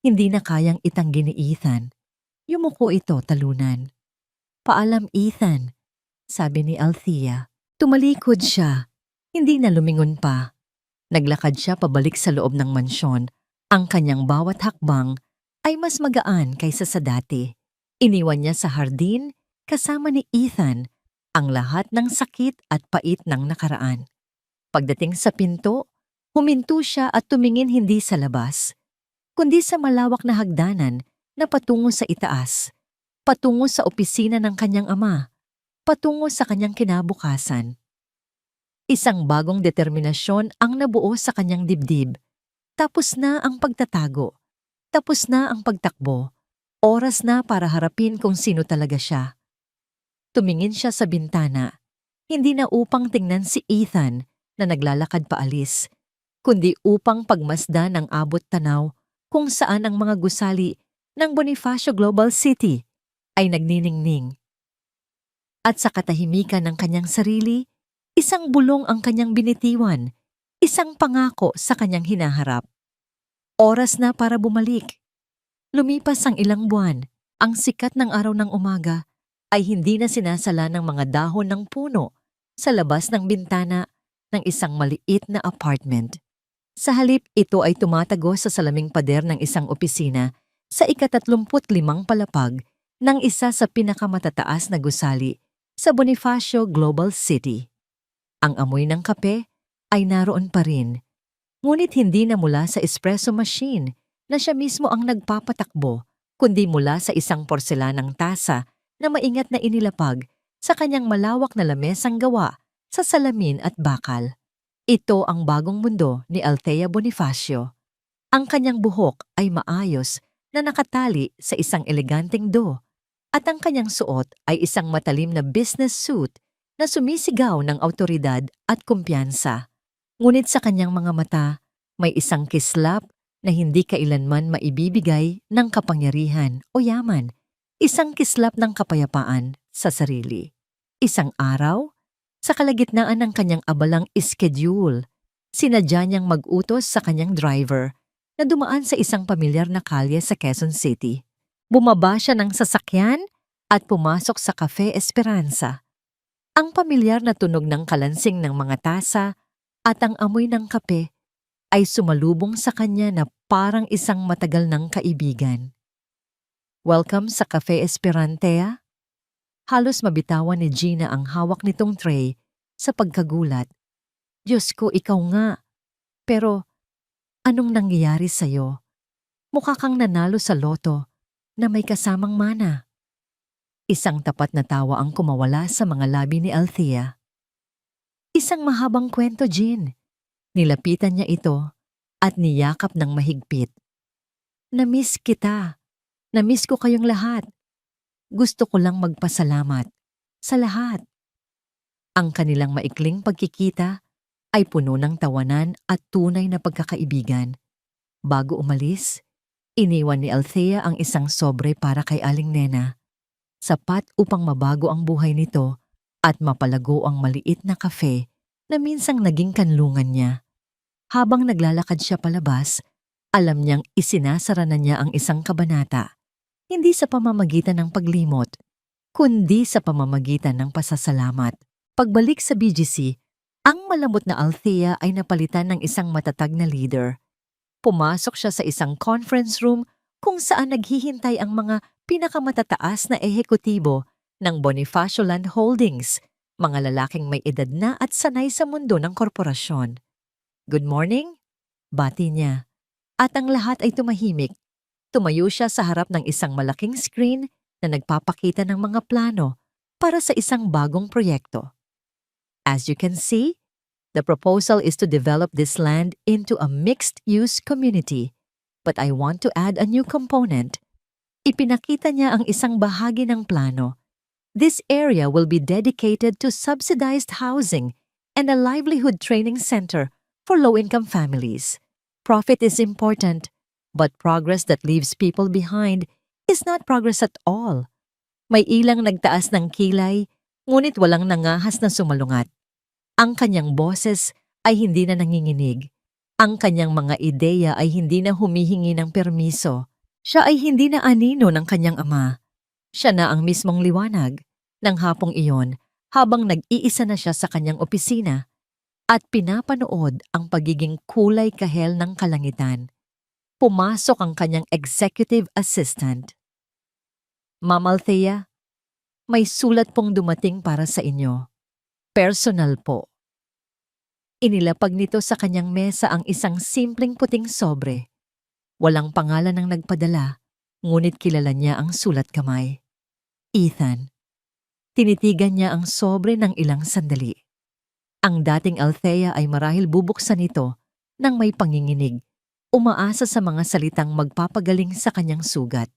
hindi na kayang itanggi ni Ethan. Yumuko ito talunan. Paalam, Ethan, sabi ni Althea. Tumalikod siya. Hindi na lumingon pa. Naglakad siya pabalik sa loob ng mansyon. Ang kanyang bawat hakbang ay mas magaan kaysa sa dati. Iniwan niya sa hardin kasama ni Ethan ang lahat ng sakit at pait ng nakaraan. Pagdating sa pinto, huminto siya at tumingin hindi sa labas, kundi sa malawak na hagdanan na patungo sa itaas, patungo sa opisina ng kanyang ama, patungo sa kanyang kinabukasan. Isang bagong determinasyon ang nabuo sa kanyang dibdib. Tapos na ang pagtatago. Tapos na ang pagtakbo. Oras na para harapin kung sino talaga siya. Tumingin siya sa bintana, hindi na upang tingnan si Ethan na naglalakad paalis, kundi upang pagmasdan ang abot tanaw kung saan ang mga gusali ng Bonifacio Global City ay nagniningning. At sa katahimikan ng kanyang sarili, isang bulong ang kanyang binitiwan, isang pangako sa kanyang hinaharap. Oras na para bumalik. Lumipas ang ilang buwan, ang sikat ng araw ng umaga ay hindi na sinasala ng mga dahon ng puno sa labas ng bintana ng isang maliit na apartment. Sa halip, ito ay tumatago sa salaming pader ng isang opisina sa ika-35 palapag ng isa sa pinakamatataas na gusali sa Bonifacio Global City. Ang amoy ng kape ay naroon pa rin, ngunit hindi na mula sa espresso machine na siya mismo ang nagpapatakbo, kundi mula sa isang porselanang tasa na maingat na inilapag sa kanyang malawak na lamesang gawa sa salamin at bakal. Ito ang bagong mundo ni Althea Bonifacio. Ang kanyang buhok ay maayos na nakatali sa isang eleganteng do, at ang kanyang suot ay isang matalim na business suit na sumisigaw ng awtoridad at kumpiyansa. Ngunit sa kanyang mga mata, may isang kislap na hindi kailanman maibibigay ng kapangyarihan o yaman, isang kislap ng kapayapaan sa sarili. Isang araw, sa kalagitnaan ng kanyang abalang schedule, sinadya niyang mag-utos sa kanyang driver na dumaan sa isang pamilyar na kalye sa Quezon City. Bumaba siya ng sasakyan at pumasok sa Cafe Esperanza. Ang pamilyar na tunog ng kalansing ng mga tasa at ang amoy ng kape ay sumalubong sa kanya na parang isang matagal ng kaibigan. Welcome sa Cafe Esperanza. Halos mabitawan ni Gina ang hawak nitong tray sa pagkagulat. Diyos ko, ikaw nga. Pero anong nangyayari sa'yo? Mukha kang nanalo sa loto na may kasamang mana. Isang tapat na tawa ang kumawala sa mga labi ni Althea. Isang mahabang kwento, Jean. Nilapitan niya ito at niyakap ng mahigpit. Namiss kita. Namiss ko kayong lahat. Gusto ko lang magpasalamat sa lahat. Ang kanilang maikling pagkikita ay puno ng tawanan at tunay na pagkakaibigan. Bago umalis, iniwan ni Althea ang isang sobre para kay Aling Nena. sapat upang mabago ang buhay nito at mapalago ang maliit na kafe na minsang naging kanlungan niya. Habang naglalakad siya palabas, alam niyang isinasara na niya ang isang kabanata, hindi sa pamamagitan ng paglimot, kundi sa pamamagitan ng pasasalamat. Pagbalik sa BGC, ang malambot na Althea ay napalitan ng isang matatag na leader. Pumasok siya sa isang conference room kung saan naghihintay ang mga pinakamatataas na ehekutibo ng Bonifacio Land Holdings, mga lalaking may edad na at sanay sa mundo ng korporasyon. "Good morning," bati niya. At ang lahat ay tumahimik. Tumayo siya sa harap ng isang malaking screen na nagpapakita ng mga plano para sa isang bagong proyekto. "As you can see, the proposal is to develop this land into a mixed-use community. But I want to add a new component." Ipinakita niya ang isang bahagi ng plano. "This area will be dedicated to subsidized housing and a livelihood training center for low-income families. Profit is important, but progress that leaves people behind is not progress at all." May ilang nagtaas ng kilay, ngunit walang nangahas na sumalungat. Ang kanyang boses ay hindi na nanginginig. Ang kanyang mga ideya ay hindi na humihingi ng permiso. Siya ay hindi na anino ng kanyang ama. Siya na ang mismong liwanag ng hapong iyon habang nag-iisa na siya sa kanyang opisina at pinapanood ang pagiging kulay kahel ng kalangitan. Pumasok ang kanyang executive assistant. "Ma'am Althea, may sulat pong dumating para sa inyo. Personal po." Inilapag nito sa kanyang mesa ang isang simpleng puting sobre. Walang pangalan ng nagpadala, ngunit kilala niya ang sulat kamay. "Ethan." Tinitigan niya ang sobre ng ilang sandali. Ang dating Althea ay marahil bubuksan ito nang may panginginig, umaasa sa mga salitang magpapagaling sa kanyang sugat.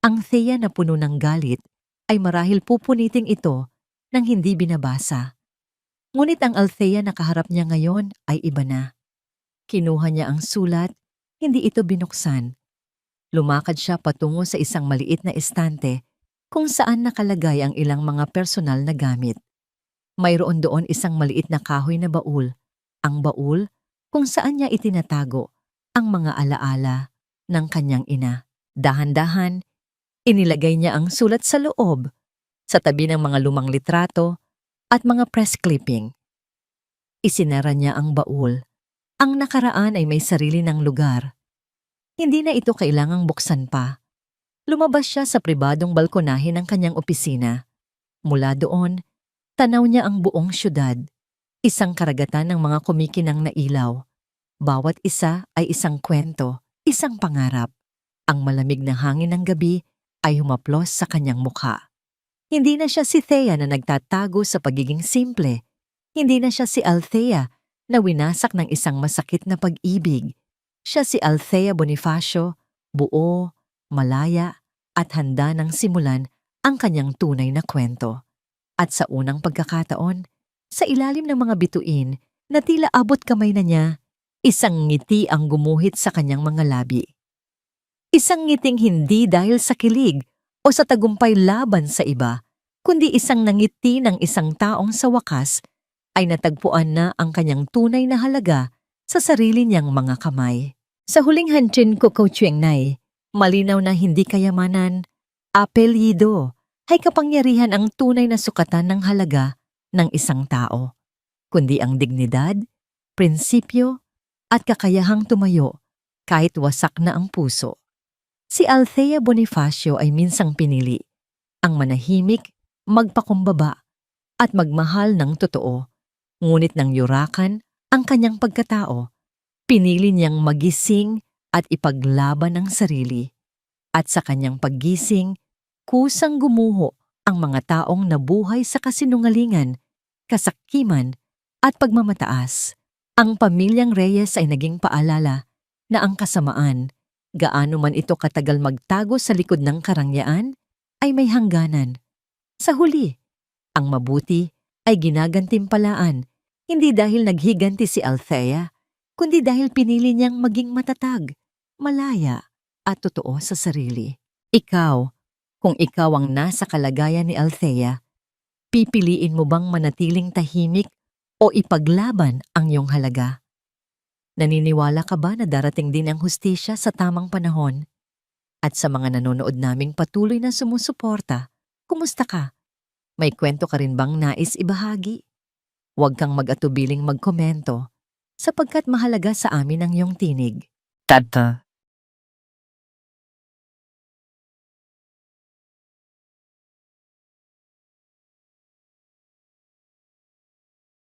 Ang Thea na puno ng galit ay marahil pupuniting ito nang hindi binabasa. Ngunit ang Althea na kaharap niya ngayon ay iba na. Kinuha niya ang sulat, hindi ito binuksan. Lumakad siya patungo sa isang maliit na estante kung saan nakalagay ang ilang mga personal na gamit. Mayroon doon isang maliit na kahoy na baul. Ang baul kung saan niya itinatago ang mga alaala ng kanyang ina. Dahan-dahan, inilagay niya ang sulat sa loob, sa tabi ng mga lumang litrato at mga press clipping. Isinara niya ang baul. Ang nakaraan ay may sarili ng lugar. Hindi na ito kailangang buksan pa. Lumabas siya sa pribadong balkonahe ng kanyang opisina. Mula doon, tanaw niya ang buong syudad, isang karagatan ng mga kumikinang na ilaw. Bawat isa ay isang kwento, isang pangarap. Ang malamig na hangin ng gabi ay humaplos sa kanyang mukha. Hindi na siya si Thea na nagtatago sa pagiging simple. Hindi na siya si Althea na winasak ng isang masakit na pag-ibig. Siya si Althea Bonifacio, buo, malaya, at handa nang simulan ang kanyang tunay na kwento. At sa unang pagkakataon, sa ilalim ng mga bituin na tila abot kamay na niya, isang ngiti ang gumuhit sa kanyang mga labi. Isang ngiting hindi dahil sa kilig o sa tagumpay laban sa iba, kundi isang nangiti ng isang taong sa wakas ay natagpuan na ang kanyang tunay na halaga sa sarili niyang mga kamay. Sa huling hanshin ko, Coach Yengnay, malinaw na hindi kayamanan, apelyido, ay kapangyarihan ang tunay na sukatan ng halaga ng isang tao, kundi ang dignidad, prinsipyo, at kakayahang tumayo kahit wasak na ang puso. Si Althea Bonifacio ay minsang pinili ang manahimik, magpakumbaba, at magmahal ng totoo. Ngunit nang yurakan ang kanyang pagkatao, pinili niyang magising at ipaglaban ang sarili. At sa kanyang paggising, kusang gumuho ang mga taong nabuhay sa kasinungalingan, kasakiman, at pagmamataas. Ang pamilyang Reyes ay naging paalala na ang kasamaan, gaano man ito katagal magtago sa likod ng karangyaan, ay may hangganan. Sa huli, ang mabuti ay ginagantimpalaan, hindi dahil naghiganti si Althea, kundi dahil pinili niyang maging matatag, malaya, at totoo sa sarili. Ikaw, Kung ikaw ang nasa kalagayan ni Althea, pipiliin mo bang manatiling tahimik o ipaglaban ang iyong halaga? Naniniwala ka ba na darating din ang hustisya sa tamang panahon? At sa mga nanonood naming patuloy na sumusuporta, kumusta ka? May kwento ka rin bang nais ibahagi? Huwag kang mag-atubiling magkomento sapagkat mahalaga sa amin ang iyong tinig. Tata,